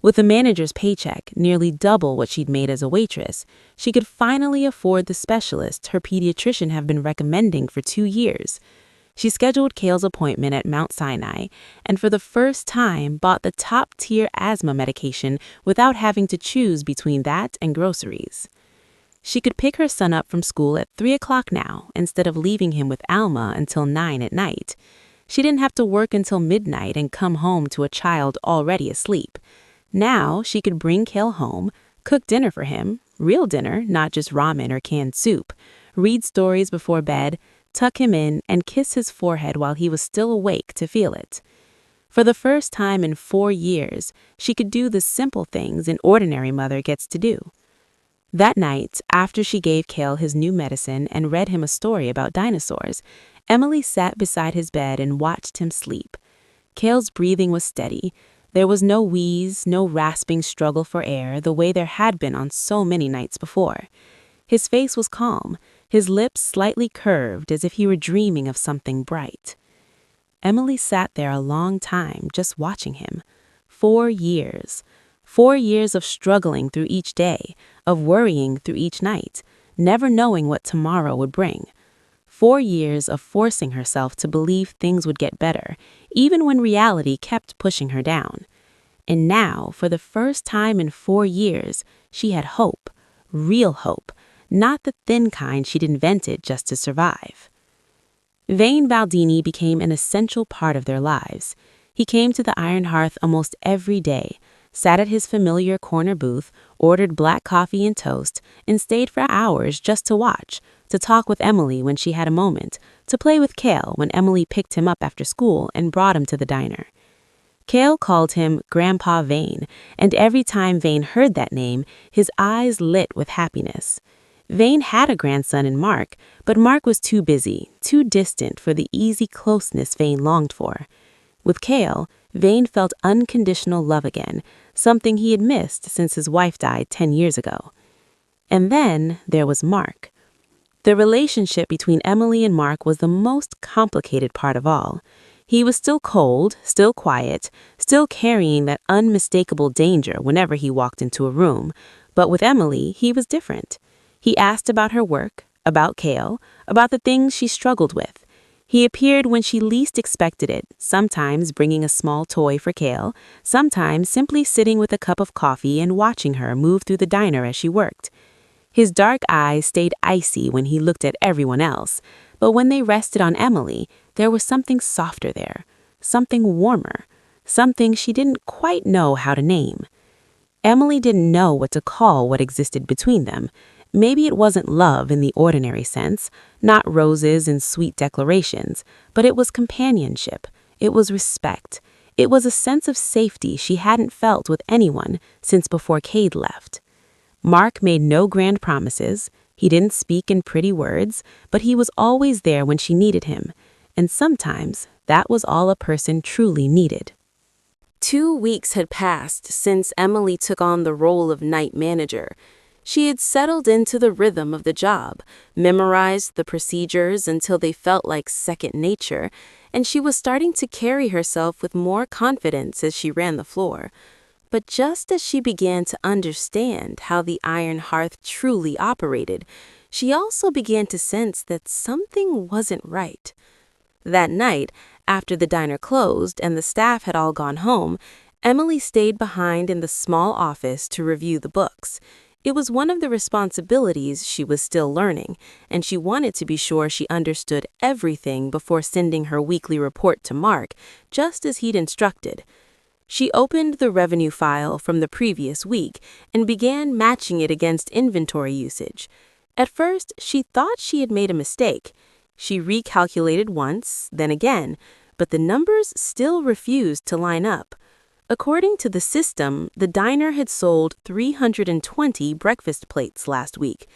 With a manager's paycheck, nearly double what she'd made as a waitress, she could finally afford the specialist her pediatrician had been recommending for 2 years. She scheduled Kale's appointment at Mount Sinai and for the first time bought the top-tier asthma medication without having to choose between that and groceries. She could pick her son up from school at 3 o'clock now instead of leaving him with Alma until 9 at night. She didn't have to work until midnight and come home to a child already asleep. Now she could bring Kale home, cook dinner for him, real dinner, not just ramen or canned soup, read stories before bed, tuck him in, and kiss his forehead while he was still awake to feel it. For the first time in 4 years, she could do the simple things an ordinary mother gets to do. That night, after she gave Kale his new medicine and read him a story about dinosaurs, Emily sat beside his bed and watched him sleep. Kale's breathing was steady. There was no wheeze, no rasping struggle for air the way there had been on so many nights before. His face was calm, his lips slightly curved as if he were dreaming of something bright. Emily sat there a long time just watching him. 4 years. 4 years of struggling through each day, of worrying through each night, never knowing what tomorrow would bring. 4 years of forcing herself to believe things would get better, even when reality kept pushing her down. And now, for the first time in 4 years, she had hope, real hope, not the thin kind she'd invented just to survive. Vane Baldini became an essential part of their lives. He came to the Iron Hearth almost every day, sat at his familiar corner booth, ordered black coffee and toast, and stayed for hours just to watch, to talk with Emily when she had a moment, to play with Cale when Emily picked him up after school and brought him to the diner. Cale called him Grandpa Vane, and every time Vane heard that name, his eyes lit with happiness. Vane had a grandson in Mark, but Mark was too busy, too distant for the easy closeness Vane longed for. With Cale, Vane felt unconditional love again, something he had missed since his wife died 10 years ago. And then there was Mark. The relationship between Emily and Mark was the most complicated part of all. He was still cold, still quiet, still carrying that unmistakable danger whenever he walked into a room, but with Emily, he was different. He asked about her work, about Cale, about the things she struggled with. He appeared when she least expected it, sometimes bringing a small toy for Cale, sometimes simply sitting with a cup of coffee and watching her move through the diner as she worked. His dark eyes stayed icy when he looked at everyone else, but when they rested on Emily, there was something softer there, something warmer, something she didn't quite know how to name. Emily didn't know what to call what existed between them. Maybe it wasn't love in the ordinary sense, not roses and sweet declarations, but it was companionship, it was respect, it was a sense of safety she hadn't felt with anyone since before Cade left. Mark made no grand promises, he didn't speak in pretty words, but he was always there when she needed him, and sometimes that was all a person truly needed. 2 weeks had passed since Emily took on the role of night manager. She had settled into the rhythm of the job, memorized the procedures until they felt like second nature, and she was starting to carry herself with more confidence as she ran the floor. But just as she began to understand how the Iron Hearth truly operated, she also began to sense that something wasn't right. That night, after the diner closed and the staff had all gone home, Emily stayed behind in the small office to review the books. It was one of the responsibilities she was still learning, and she wanted to be sure she understood everything before sending her weekly report to Mark, just as he'd instructed. She opened the revenue file from the previous week and began matching it against inventory usage. At first, she thought she had made a mistake. She recalculated once, then again, but the numbers still refused to line up. According to the system, the diner had sold 320 breakfast plates last week,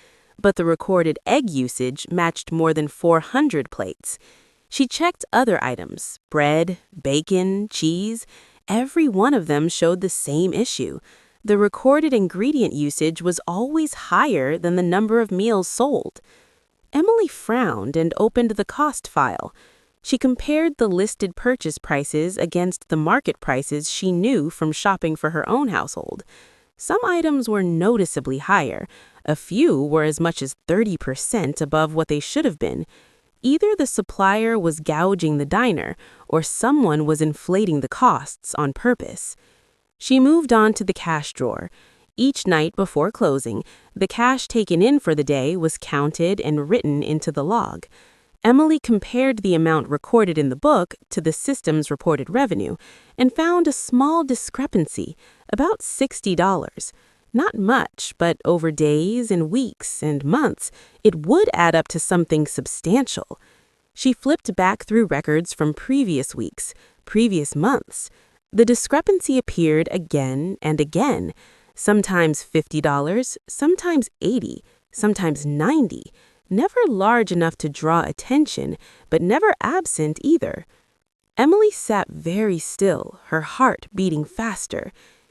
but the recorded egg usage matched more than 400 plates. She checked other items, bread, bacon, cheese. Every one of them showed the same issue. The recorded ingredient usage was always higher than the number of meals sold. Emily frowned and opened the cost file. She compared the listed purchase prices against the market prices she knew from shopping for her own household. Some items were noticeably higher. A few were as much as 30% above what they should have been. Either the supplier was gouging the diner, or someone was inflating the costs on purpose. She moved on to the cash drawer. Each night before closing, the cash taken in for the day was counted and written into the log. Emily compared the amount recorded in the book to the system's reported revenue and found a small discrepancy, about $60. Not much, but over days and weeks and months, it would add up to something substantial. She flipped back through records from previous weeks, previous months. The discrepancy appeared again and again, sometimes $50, sometimes $80, sometimes $90, never large enough to draw attention, but never absent either. Emily sat very still, her heart beating faster.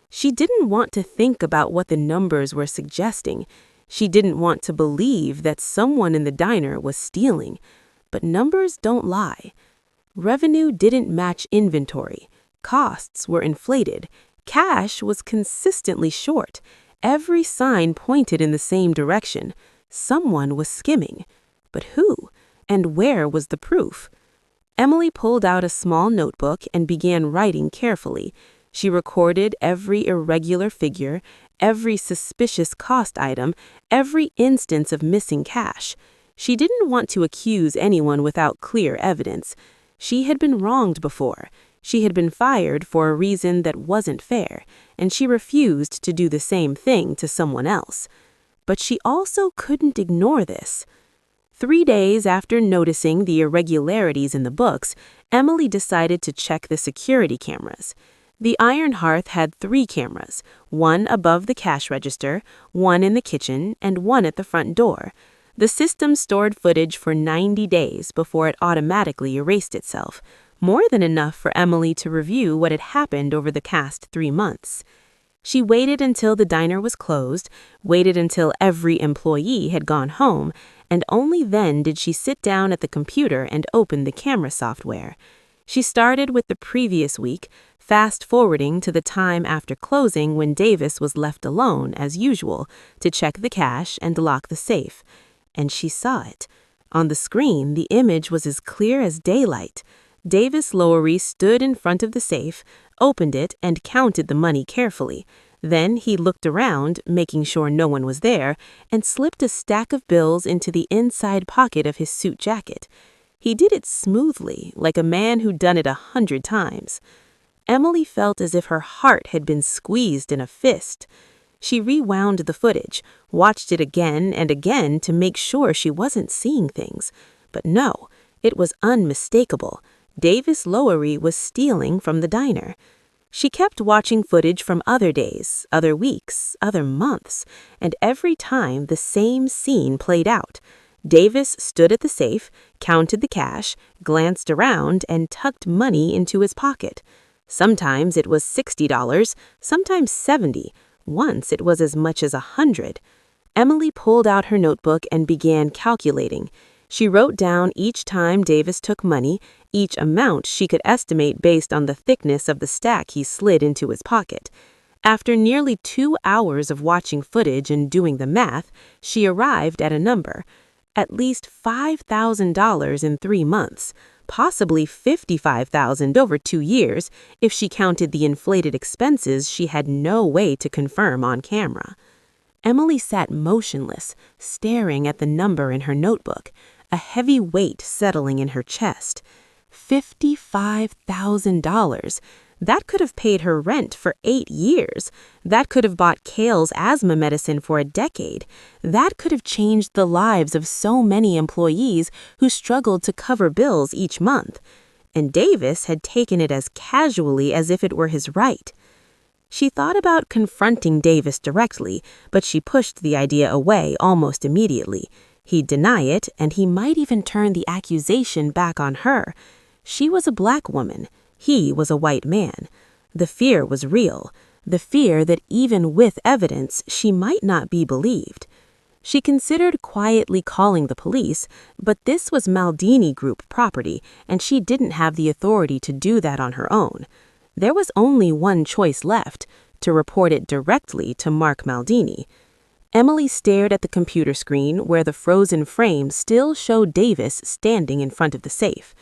She didn't want to think about what the numbers were suggesting. She didn't want to believe that someone in the diner was stealing. But numbers don't lie. Revenue didn't match inventory. Costs were inflated. Cash was consistently short. Every sign pointed in the same direction. Someone was skimming. But who? And where was the proof? Emily pulled out a small notebook and began writing carefully. She recorded every irregular figure, every suspicious cost item, every instance of missing cash. She didn't want to accuse anyone without clear evidence. She had been wronged before. She had been fired for a reason that wasn't fair, and she refused to do the same thing to someone else. But she also couldn't ignore this. 3 days after noticing the irregularities in the books, Emily decided to check the security cameras. The Iron Hearth had 3 cameras, one above the cash register, one in the kitchen, and one at the front door. The system stored footage for 90 days before it automatically erased itself, more than enough for Emily to review what had happened over the past 3 months. She waited until the diner was closed, waited until every employee had gone home, and only then did she sit down at the computer and open the camera software. She started with the previous week, fast-forwarding to the time after closing when Davis was left alone, as usual, to check the cash and lock the safe. And she saw it. On the screen, the image was as clear as daylight. Davis Lowery stood in front of the safe, opened it, and counted the money carefully. Then he looked around, making sure no one was there, and slipped a stack of bills into the inside pocket of his suit jacket. He did it smoothly, like a man who'd done it 100 times. Emily felt as if her heart had been squeezed in a fist. She rewound the footage, watched it again and again to make sure she wasn't seeing things. But no, it was unmistakable. Davis Lowery was stealing from the diner. She kept watching footage from other days, other weeks, other months, and every time the same scene played out. Davis stood at the safe, counted the cash, glanced around, and tucked money into his pocket. Sometimes it was $60, sometimes $70. Once it was as much as $100. Emily pulled out her notebook and began calculating. She wrote down each time Davis took money, each amount she could estimate based on the thickness of the stack he slid into his pocket. After nearly 2 hours of watching footage and doing the math, she arrived at a number. At least $5,000 in 3 months, possibly $55,000 over 2 years if she counted the inflated expenses she had no way to confirm on camera. Emily sat motionless, staring at the number in her notebook, a heavy weight settling in her chest. $55,000. That could have paid her rent for 8 years. That could have bought Kale's asthma medicine for a decade. That could have changed the lives of so many employees who struggled to cover bills each month. And Davis had taken it as casually as if it were his right. She thought about confronting Davis directly, but she pushed the idea away almost immediately. He'd deny it, and he might even turn the accusation back on her. She was a black woman. He was a white man. The fear was real, the fear that even with evidence, she might not be believed. She considered quietly calling the police, but this was Maldini Group property, and she didn't have the authority to do that on her own. There was only one choice left, to report it directly to Mark Maldini. Emily stared at the computer screen where the frozen frame still showed Davis standing in front of the safe.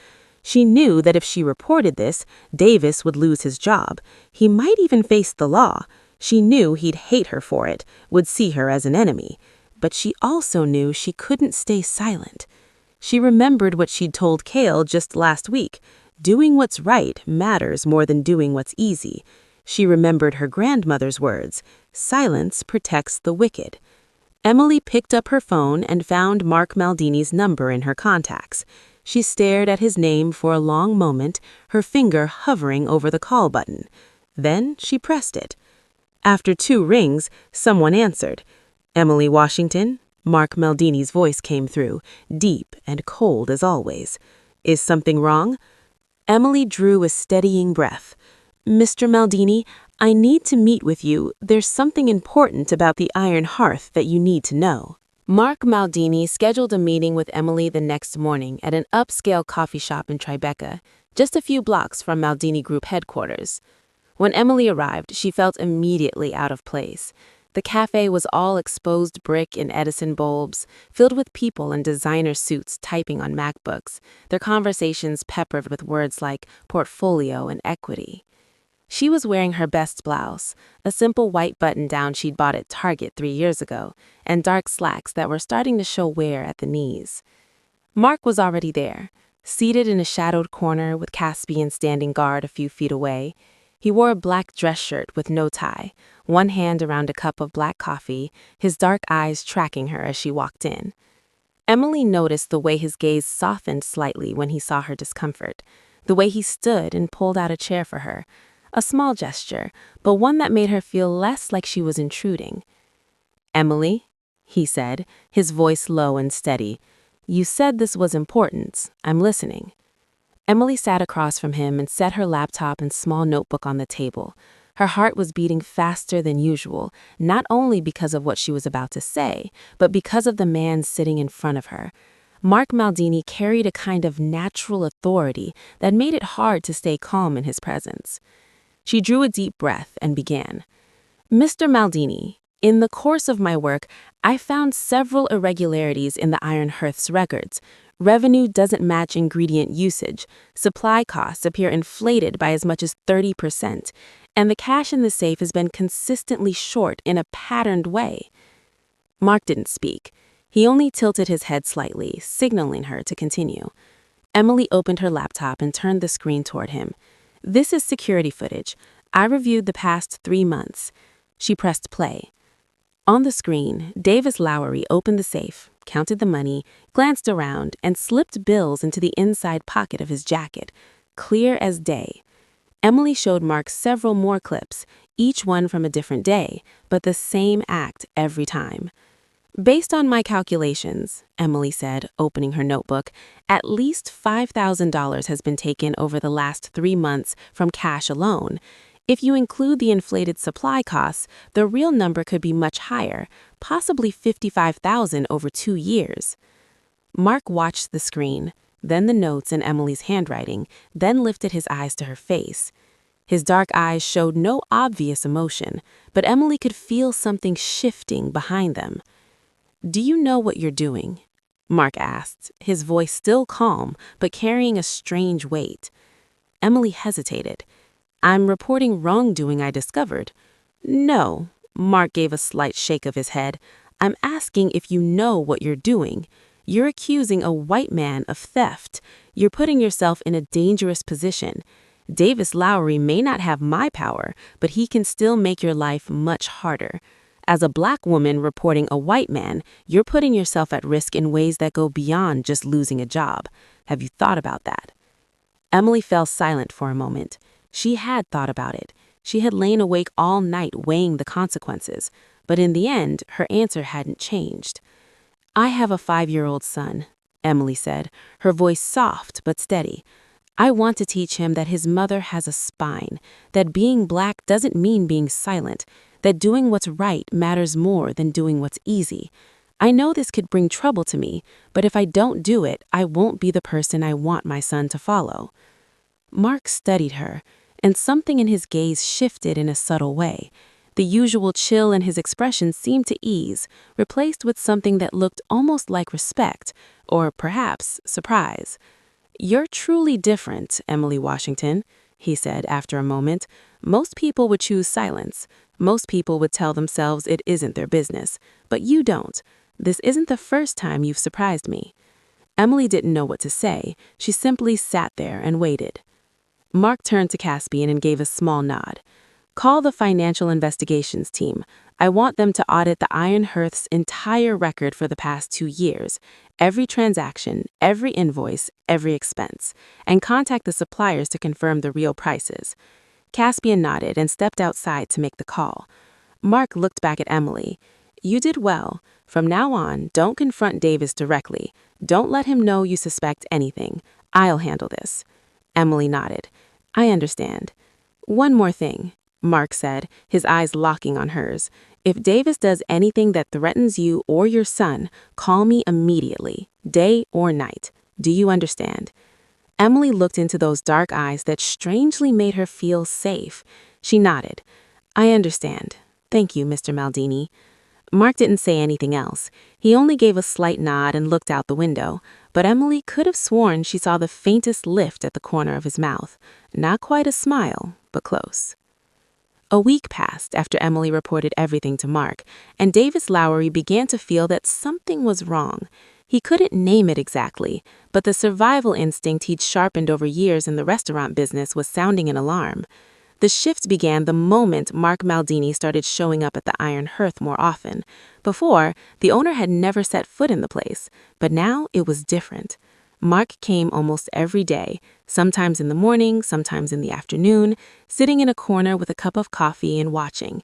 She knew that if she reported this, Davis would lose his job. He might even face the law. She knew he'd hate her for it, would see her as an enemy. But she also knew she couldn't stay silent. She remembered what she'd told Kale just last week. Doing what's right matters more than doing what's easy. She remembered her grandmother's words, "Silence protects the wicked." Emily picked up her phone and found Mark Maldini's number in her contacts. She stared at his name for a long moment, her finger hovering over the call button. Then she pressed it. After 2 rings, someone answered. "Emily Washington?" Mark Maldini's voice came through, deep and cold as always. "Is something wrong?" Emily drew a steadying breath. "Mr. Maldini, I need to meet with you. There's something important about the Iron Hearth that you need to know." Mark Maldini scheduled a meeting with Emily the next morning at an upscale coffee shop in Tribeca, just a few blocks from Maldini Group headquarters. When Emily arrived, she felt immediately out of place. The cafe was all exposed brick and Edison bulbs, filled with people in designer suits typing on MacBooks, their conversations peppered with words like portfolio and equity. She was wearing her best blouse, a simple white button-down she'd bought at Target 3 years ago, and dark slacks that were starting to show wear at the knees. Mark was already there, seated in a shadowed corner with Caspian standing guard a few feet away. He wore a black dress shirt with no tie, one hand around a cup of black coffee, his dark eyes tracking her as she walked in. Emily noticed the way his gaze softened slightly when he saw her discomfort, the way he stood and pulled out a chair for her. A small gesture, but one that made her feel less like she was intruding. "Emily," he said, his voice low and steady, "you said this was important. I'm listening." Emily sat across from him and set her laptop and small notebook on the table. Her heart was beating faster than usual, not only because of what she was about to say, but because of the man sitting in front of her. Mark Maldini carried a kind of natural authority that made it hard to stay calm in his presence. She drew a deep breath and began. "Mr. Maldini, in the course of my work, I found several irregularities in the Iron Hearth's records. Revenue doesn't match ingredient usage, supply costs appear inflated by as much as 30%, and the cash in the safe has been consistently short in a patterned way." Mark didn't speak. He only tilted his head slightly, signaling her to continue. Emily opened her laptop and turned the screen toward him. "This is security footage. I reviewed the past 3 months." She pressed play. On the screen, Davis Lowery opened the safe, counted the money, glanced around, and slipped bills into the inside pocket of his jacket, clear as day. Emily showed Mark several more clips, each one from a different day, but the same act every time. "Based on my calculations," Emily said, opening her notebook, "at least $5,000 has been taken over the last 3 months from cash alone. If you include the inflated supply costs, the real number could be much higher, possibly $55,000 over 2 years." Mark watched the screen, then the notes in Emily's handwriting, then lifted his eyes to her face. His dark eyes showed no obvious emotion, but Emily could feel something shifting behind them. "Do you know what you're doing?" Mark asked, his voice still calm, but carrying a strange weight. Emily hesitated. "I'm reporting wrongdoing I discovered." "No," Mark gave a slight shake of his head. "I'm asking if you know what you're doing. You're accusing a white man of theft. You're putting yourself in a dangerous position. Davis Lowery may not have my power, but he can still make your life much harder. As a black woman reporting a white man, you're putting yourself at risk in ways that go beyond just losing a job. Have you thought about that?" Emily fell silent for a moment. She had thought about it. She had lain awake all night weighing the consequences, but in the end, her answer hadn't changed. "I have a 5-year-old son," Emily said, her voice soft but steady. "I want to teach him that his mother has a spine, that being black doesn't mean being silent, that doing what's right matters more than doing what's easy. I know this could bring trouble to me, but if I don't do it, I won't be the person I want my son to follow." Mark studied her, and something in his gaze shifted in a subtle way. The usual chill in his expression seemed to ease, replaced with something that looked almost like respect, or perhaps surprise. "You're truly different, Emily Washington," he said after a moment. "Most people would choose silence. Most people would tell themselves it isn't their business. But you don't. This isn't the first time you've surprised me." Emily didn't know what to say. She simply sat there and waited. Mark turned to Caspian and gave a small nod. "Call the financial investigations team. I want them to audit the Iron Hearth's entire record for the past 2 years, every transaction, every invoice, every expense, and contact the suppliers to confirm the real prices." Caspian nodded and stepped outside to make the call. Mark looked back at Emily. "You did well. From now on, don't confront Davis directly. Don't let him know you suspect anything. I'll handle this." Emily nodded. "I understand." "One more thing," Mark said, his eyes locking on hers. "If Davis does anything that threatens you or your son, call me immediately, day or night. Do you understand?" Emily looked into those dark eyes that strangely made her feel safe. She nodded. I understand. Thank you, Mr. Maldini. Mark didn't say anything else. He only gave a slight nod and looked out the window, but Emily could have sworn she saw the faintest lift at the corner of his mouth. Not quite a smile, but close. A week passed after Emily reported everything to Mark, and Davis Lowery began to feel that something was wrong. He couldn't name it exactly, but the survival instinct he'd sharpened over years in the restaurant business was sounding an alarm. The shift began the moment Mark Maldini started showing up at the Iron Hearth more often. Before, the owner had never set foot in the place, but now it was different. Mark came almost every day, sometimes in the morning, sometimes in the afternoon, sitting in a corner with a cup of coffee and watching.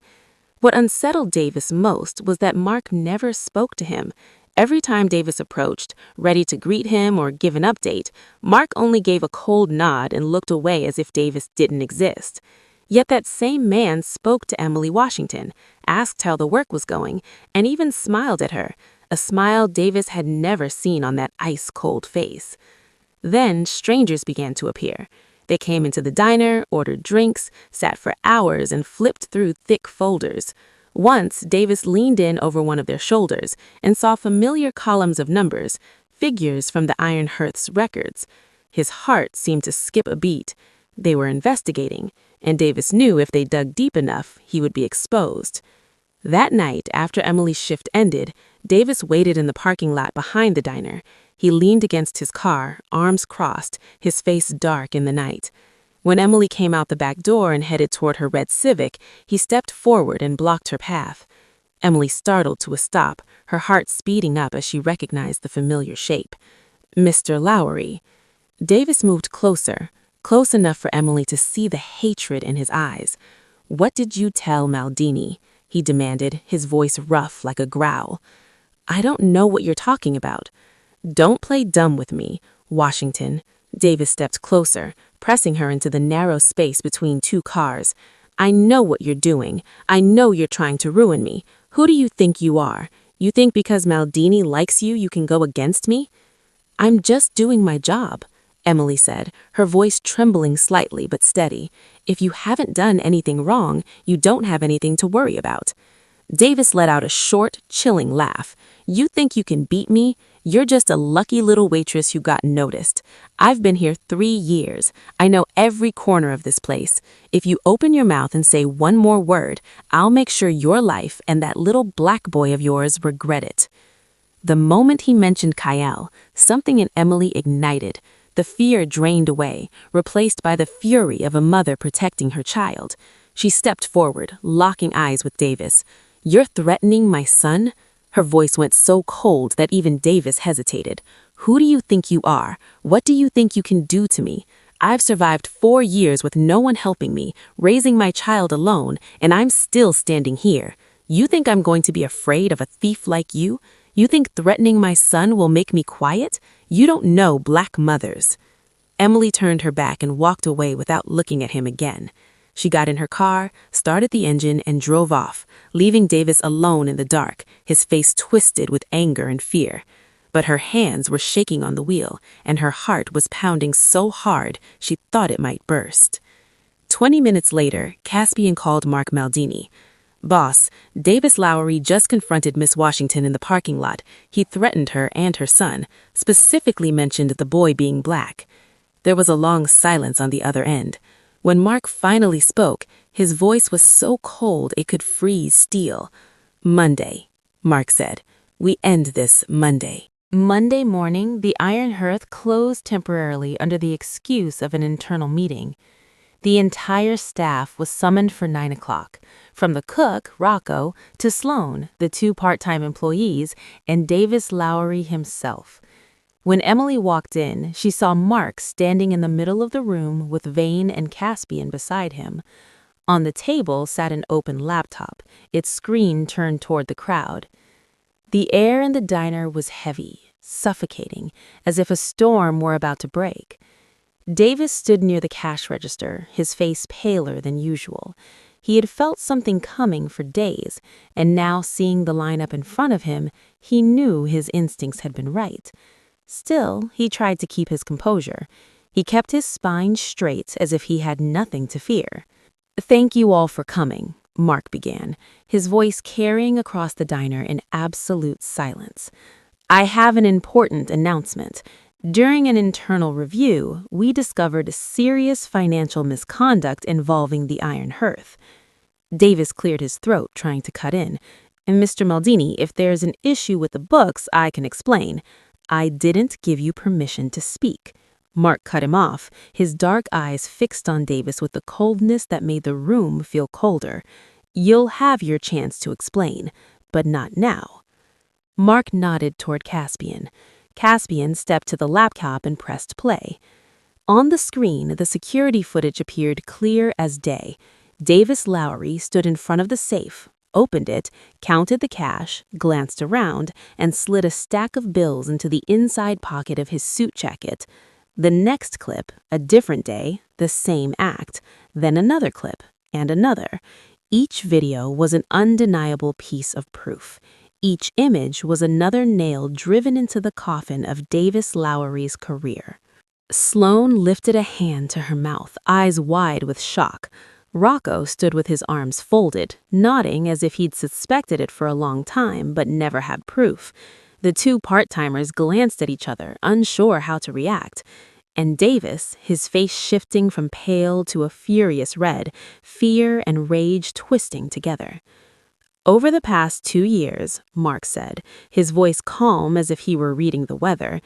What unsettled Davis most was that Mark never spoke to him. Every time Davis approached, ready to greet him or give an update, Mark only gave a cold nod and looked away as if Davis didn't exist. Yet that same man spoke to Emily Washington, asked how the work was going, and even smiled at her, a smile Davis had never seen on that ice-cold face. Then strangers began to appear. They came into the diner, ordered drinks, sat for hours, and flipped through thick folders. Once, Davis leaned in over one of their shoulders and saw familiar columns of numbers, figures from the Iron Hearth's records. His heart seemed to skip a beat. They were investigating, and Davis knew if they dug deep enough, he would be exposed. That night, after Emily's shift ended, Davis waited in the parking lot behind the diner. He leaned against his car, arms crossed, his face dark in the night. When Emily came out the back door and headed toward her red Civic, he stepped forward and blocked her path. Emily startled to a stop, her heart speeding up as she recognized the familiar shape. Mr. Lowery. Davis moved closer, close enough for Emily to see the hatred in his eyes. What did you tell Maldini? He demanded, his voice rough like a growl. I don't know what you're talking about. Don't play dumb with me, Washington. Davis stepped closer, pressing her into the narrow space between two cars. I know what you're doing. I know you're trying to ruin me. Who do you think you are? You think because Maldini likes you, you can go against me? I'm just doing my job, Emily said, her voice trembling slightly but steady. If you haven't done anything wrong, you don't have anything to worry about. Davis let out a short, chilling laugh. You think you can beat me? You're just a lucky little waitress who got noticed. I've been here 3 years. I know every corner of this place. If you open your mouth and say one more word, I'll make sure your life and that little black boy of yours regret it. The moment he mentioned Kyle, something in Emily ignited. The fear drained away, replaced by the fury of a mother protecting her child. She stepped forward, locking eyes with Davis. You're threatening my son? Her voice went so cold that even Davis hesitated. Who do you think you are? What do you think you can do to me? I've survived 4 years with no one helping me, raising my child alone, and I'm still standing here. You think I'm going to be afraid of a thief like you? You think threatening my son will make me quiet? You don't know black mothers. Emily turned her back and walked away without looking at him again. She got in her car, started the engine, and drove off, leaving Davis alone in the dark, his face twisted with anger and fear. But her hands were shaking on the wheel, and her heart was pounding so hard she thought it might burst. 20 minutes later, Caspian called Mark Maldini. Boss, Davis Lowery just confronted Miss Washington in the parking lot. He threatened her and her son, specifically mentioned the boy being black. There was a long silence on the other end. When Mark finally spoke, his voice was so cold it could freeze steel. Monday, Mark said. We end this Monday. Monday morning, the Iron Hearth closed temporarily under the excuse of an internal meeting. The entire staff was summoned for 9 o'clock, from the cook, Rocco, to Sloan, the 2 part-time employees, and Davis Lowery himself. When Emily walked in, she saw Mark standing in the middle of the room with Vane and Caspian beside him. On the table sat an open laptop, its screen turned toward the crowd. The air in the diner was heavy, suffocating, as if a storm were about to break. Davis stood near the cash register, his face paler than usual. He had felt something coming for days, and now seeing the lineup in front of him, he knew his instincts had been right. Still, he tried to keep his composure. He kept his spine straight as if he had nothing to fear. "Thank you all for coming," Mark began, his voice carrying across the diner in absolute silence. "I have an important announcement. During an internal review, we discovered serious financial misconduct involving the Iron Hearth." Davis cleared his throat, trying to cut in. "And Mr. Maldini, if there's an issue with the books, I can explain." "I didn't give you permission to speak." Mark cut him off, his dark eyes fixed on Davis with a coldness that made the room feel colder. "You'll have your chance to explain, but not now." Mark nodded toward Caspian. Caspian stepped to the laptop and pressed play. On the screen, the security footage appeared clear as day. Davis Lowery stood in front of the safe, opened it, counted the cash, glanced around, and slid a stack of bills into the inside pocket of his suit jacket. The next clip, a different day, the same act, then another clip, and another. Each video was an undeniable piece of proof. Each image was another nail driven into the coffin of Davis Lowery's career. Sloane lifted a hand to her mouth, eyes wide with shock. Rocco stood with his arms folded, nodding as if he'd suspected it for a long time but never had proof. The two part-timers glanced at each other, unsure how to react. And Davis, his face shifting from pale to a furious red, fear and rage twisting together. "Over the past 2 years," Mark said, his voice calm as if he were reading the weather,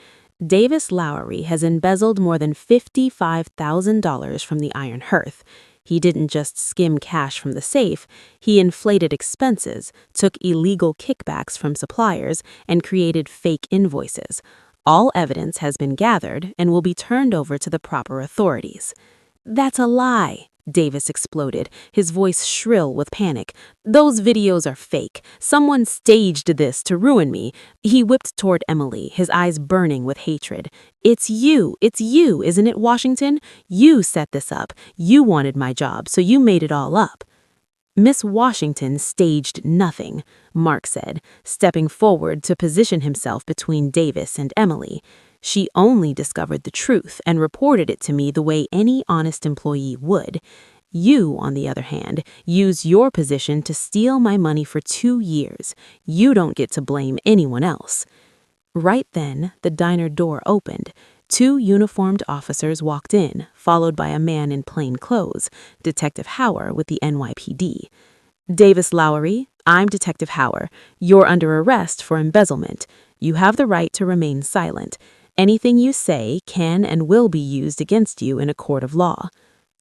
"Davis Lowery has embezzled more than $55,000 from the Iron Hearth. He didn't just skim cash from the safe, he inflated expenses, took illegal kickbacks from suppliers, and created fake invoices. All evidence has been gathered and will be turned over to the proper authorities." "That's a lie," Davis exploded, his voice shrill with panic. "Those videos are fake. Someone staged this to ruin me." He whipped toward Emily, his eyes burning with hatred. It's you, isn't it, Washington? You set this up. You wanted my job, so you made it all up." "Miss Washington staged nothing," Mark said, stepping forward to position himself between Davis and Emily. "She only discovered the truth and reported it to me the way any honest employee would. You, on the other hand, use your position to steal my money for 2 years. You don't get to blame anyone else." Right then, the diner door opened. 2 uniformed officers walked in, followed by a man in plain clothes, Detective Hauer with the NYPD. "Davis Lowery, I'm Detective Hauer. You're under arrest for embezzlement. You have the right to remain silent. Anything you say can and will be used against you in a court of law."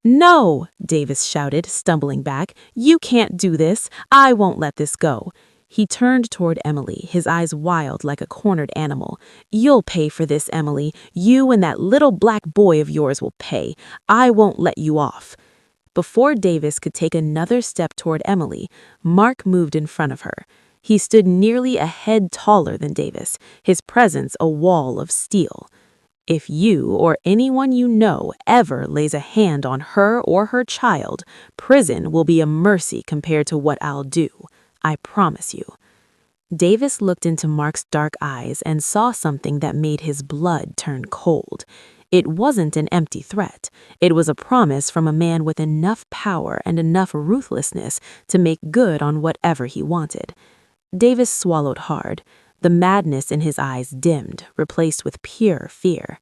"No!" Davis shouted, stumbling back. "You can't do this. I won't let this go." He turned toward Emily, his eyes wild like a cornered animal. "You'll pay for this, Emily. You and that little black boy of yours will pay. I won't let you off." Before Davis could take another step toward Emily, Mark moved in front of her. He stood nearly a head taller than Davis, his presence a wall of steel. "If you or anyone you know ever lays a hand on her or her child, prison will be a mercy compared to what I'll do. I promise you." Davis looked into Mark's dark eyes and saw something that made his blood turn cold. It wasn't an empty threat. It was a promise from a man with enough power and enough ruthlessness to make good on whatever he wanted. Davis swallowed hard. The madness in his eyes dimmed, replaced with pure fear.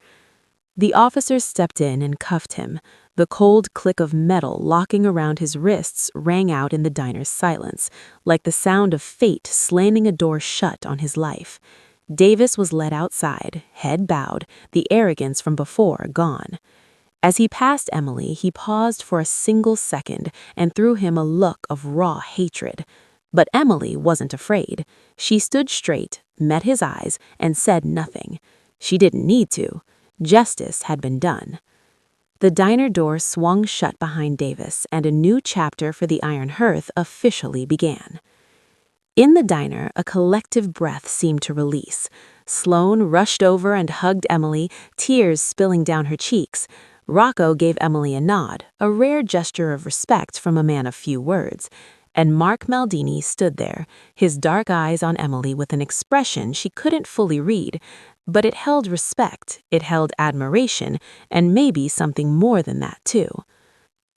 The officers stepped in and cuffed him. The cold click of metal locking around his wrists rang out in the diner's silence, like the sound of fate slamming a door shut on his life. Davis was led outside, head bowed, the arrogance from before gone. As he passed Emily, he paused for a single second and threw him a look of raw hatred. But Emily wasn't afraid. She stood straight, met his eyes, and said nothing. She didn't need to. Justice had been done. The diner door swung shut behind Davis, and a new chapter for the Iron Hearth officially began. In the diner, a collective breath seemed to release. Sloane rushed over and hugged Emily, tears spilling down her cheeks. Rocco gave Emily a nod, a rare gesture of respect from a man of few words. and Mark Maldini stood there, his dark eyes on Emily with an expression she couldn't fully read, but it held respect, it held admiration, and maybe something more than that, too.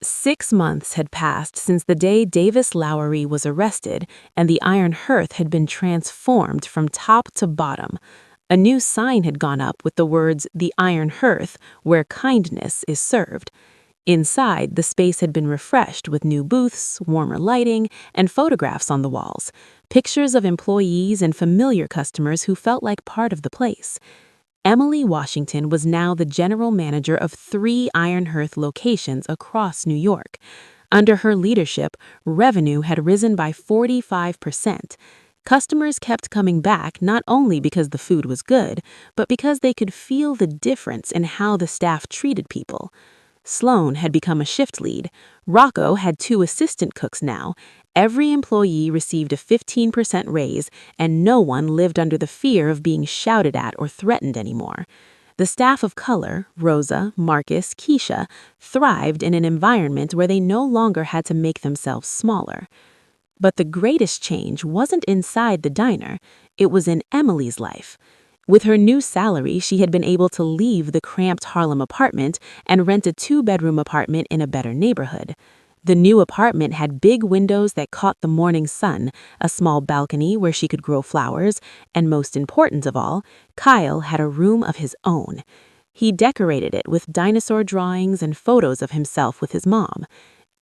6 months had passed since the day Davis Lowery was arrested, and the Iron Hearth had been transformed from top to bottom. A new sign had gone up with the words, "The Iron Hearth, where kindness is served." Inside, the space had been refreshed with new booths, warmer lighting, and photographs on the walls, pictures of employees and familiar customers who felt like part of the place. Emily Washington was now the general manager of 3 Iron Hearth locations across New York. Under her leadership, revenue had risen by 45%. Customers kept coming back not only because the food was good, but because they could feel the difference in how the staff treated people. Sloan had become a shift lead. Rocco had 2 assistant cooks now. Every employee received a 15% raise, and no one lived under the fear of being shouted at or threatened anymore. The staff of color, Rosa, Marcus, Keisha, thrived in an environment where they no longer had to make themselves smaller. But the greatest change wasn't inside the diner, it was in Emily's life. With her new salary, she had been able to leave the cramped Harlem apartment and rent a 2-bedroom apartment in a better neighborhood. The new apartment had big windows that caught the morning sun, a small balcony where she could grow flowers, and most important of all, Kyle had a room of his own. He decorated it with dinosaur drawings and photos of himself with his mom.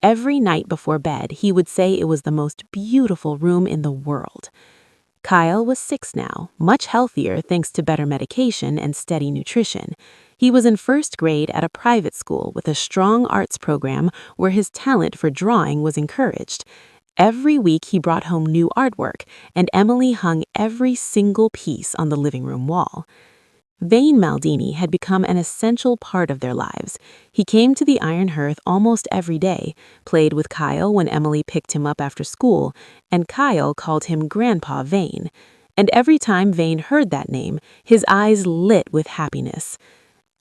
Every night before bed, he would say it was the most beautiful room in the world. Kyle was 6 now, much healthier thanks to better medication and steady nutrition. He was in 1st grade at a private school with a strong arts program where his talent for drawing was encouraged. Every week he brought home new artwork, and Emily hung every single piece on the living room wall. Vane Maldini had become an essential part of their lives. He came to the Iron Hearth almost every day, played with Kyle when Emily picked him up after school, and Kyle called him Grandpa Vane. And every time Vane heard that name, his eyes lit with happiness.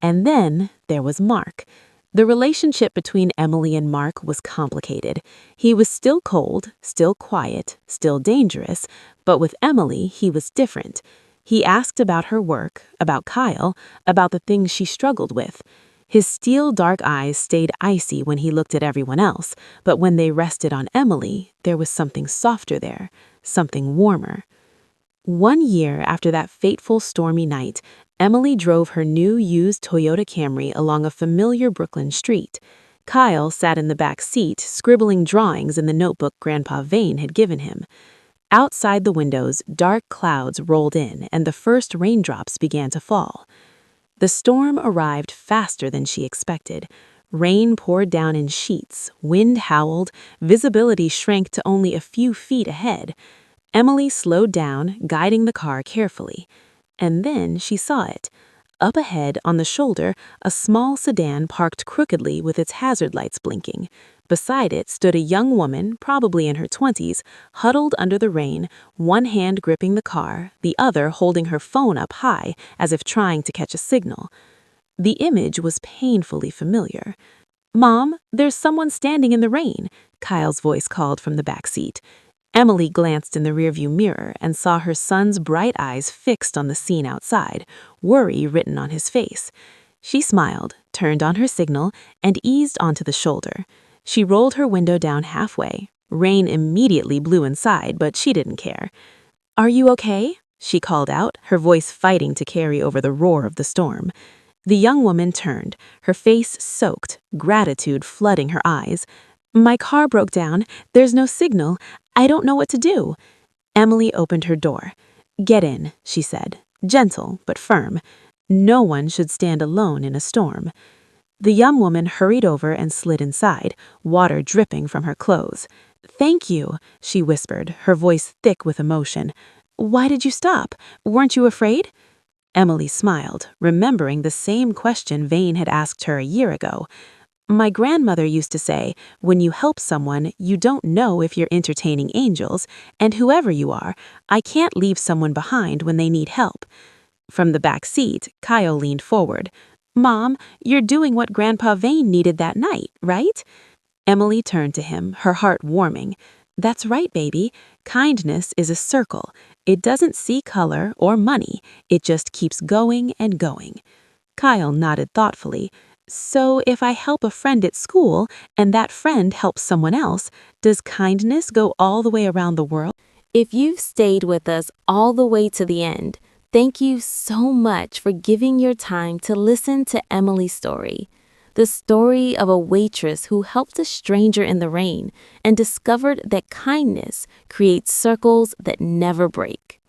And then there was Mark. The relationship between Emily and Mark was complicated. He was still cold, still quiet, still dangerous, but with Emily he was different. He asked about her work, about Kyle, about the things she struggled with. His steel dark eyes stayed icy when he looked at everyone else, but when they rested on Emily, there was something softer there, something warmer. 1 year after that fateful stormy night, Emily drove her new used Toyota Camry along a familiar Brooklyn street. Kyle sat in the back seat, scribbling drawings in the notebook Grandpa Vane had given him. Outside the windows, dark clouds rolled in, and the first raindrops began to fall. The storm arrived faster than she expected. Rain poured down in sheets, wind howled, visibility shrank to only a few feet ahead. Emily slowed down, guiding the car carefully. And then she saw it. Up ahead, on the shoulder, a small sedan parked crookedly with its hazard lights blinking. Beside it stood a young woman, probably in her 20s, huddled under the rain, one hand gripping the car, the other holding her phone up high, as if trying to catch a signal. The image was painfully familiar. "Mom, there's someone standing in the rain," Kyle's voice called from the back seat. Emily glanced in the rearview mirror and saw her son's bright eyes fixed on the scene outside, worry written on his face. She smiled, turned on her signal, and eased onto the shoulder. She rolled her window down halfway. Rain immediately blew inside, but she didn't care. "Are you okay?" she called out, her voice fighting to carry over the roar of the storm. The young woman turned, her face soaked, gratitude flooding her eyes. "My car broke down. There's no signal. I don't know what to do." Emily opened her door. "Get in," she said, gentle but firm. No one should stand alone in a storm. The young woman hurried over and slid inside, water dripping from her clothes. "Thank you," she whispered, her voice thick with emotion. "Why did you stop? Weren't you afraid?" Emily smiled, remembering the same question Vane had asked her a year ago. "My grandmother used to say, when you help someone, you don't know if you're entertaining angels, and whoever you are, I can't leave someone behind when they need help." From the back seat, Kyle leaned forward. "Mom, you're doing what Grandpa Vane needed that night, right?" Emily turned to him, her heart warming. That's right, baby. Kindness is a circle. It doesn't see color or money. It just keeps going and going. Kyle nodded thoughtfully. So if I help a friend at school and that friend helps someone else, does kindness go all the way around the world? If you've stayed with us all the way to the end, thank you so much for giving your time to listen to Emily's story. The story of a waitress who helped a stranger in the rain and discovered that kindness creates circles that never break.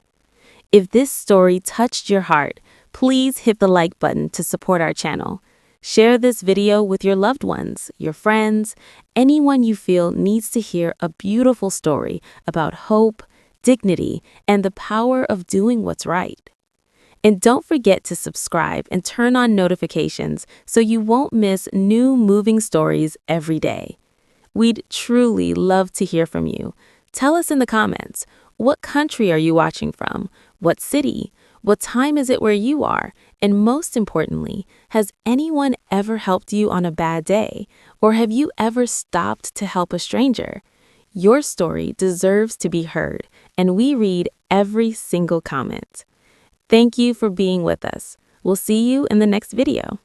If this story touched your heart, please hit the like button to support our channel. Share this video with your loved ones, your friends, anyone you feel needs to hear a beautiful story about hope, dignity, and the power of doing what's right. And don't forget to subscribe and turn on notifications so you won't miss new moving stories every day. We'd truly love to hear from you. Tell us in the comments, what country are you watching from? What city? What time is it where you are? And most importantly, has anyone ever helped you on a bad day? Or have you ever stopped to help a stranger? Your story deserves to be heard, and we read every single comment. Thank you for being with us. We'll see you in the next video.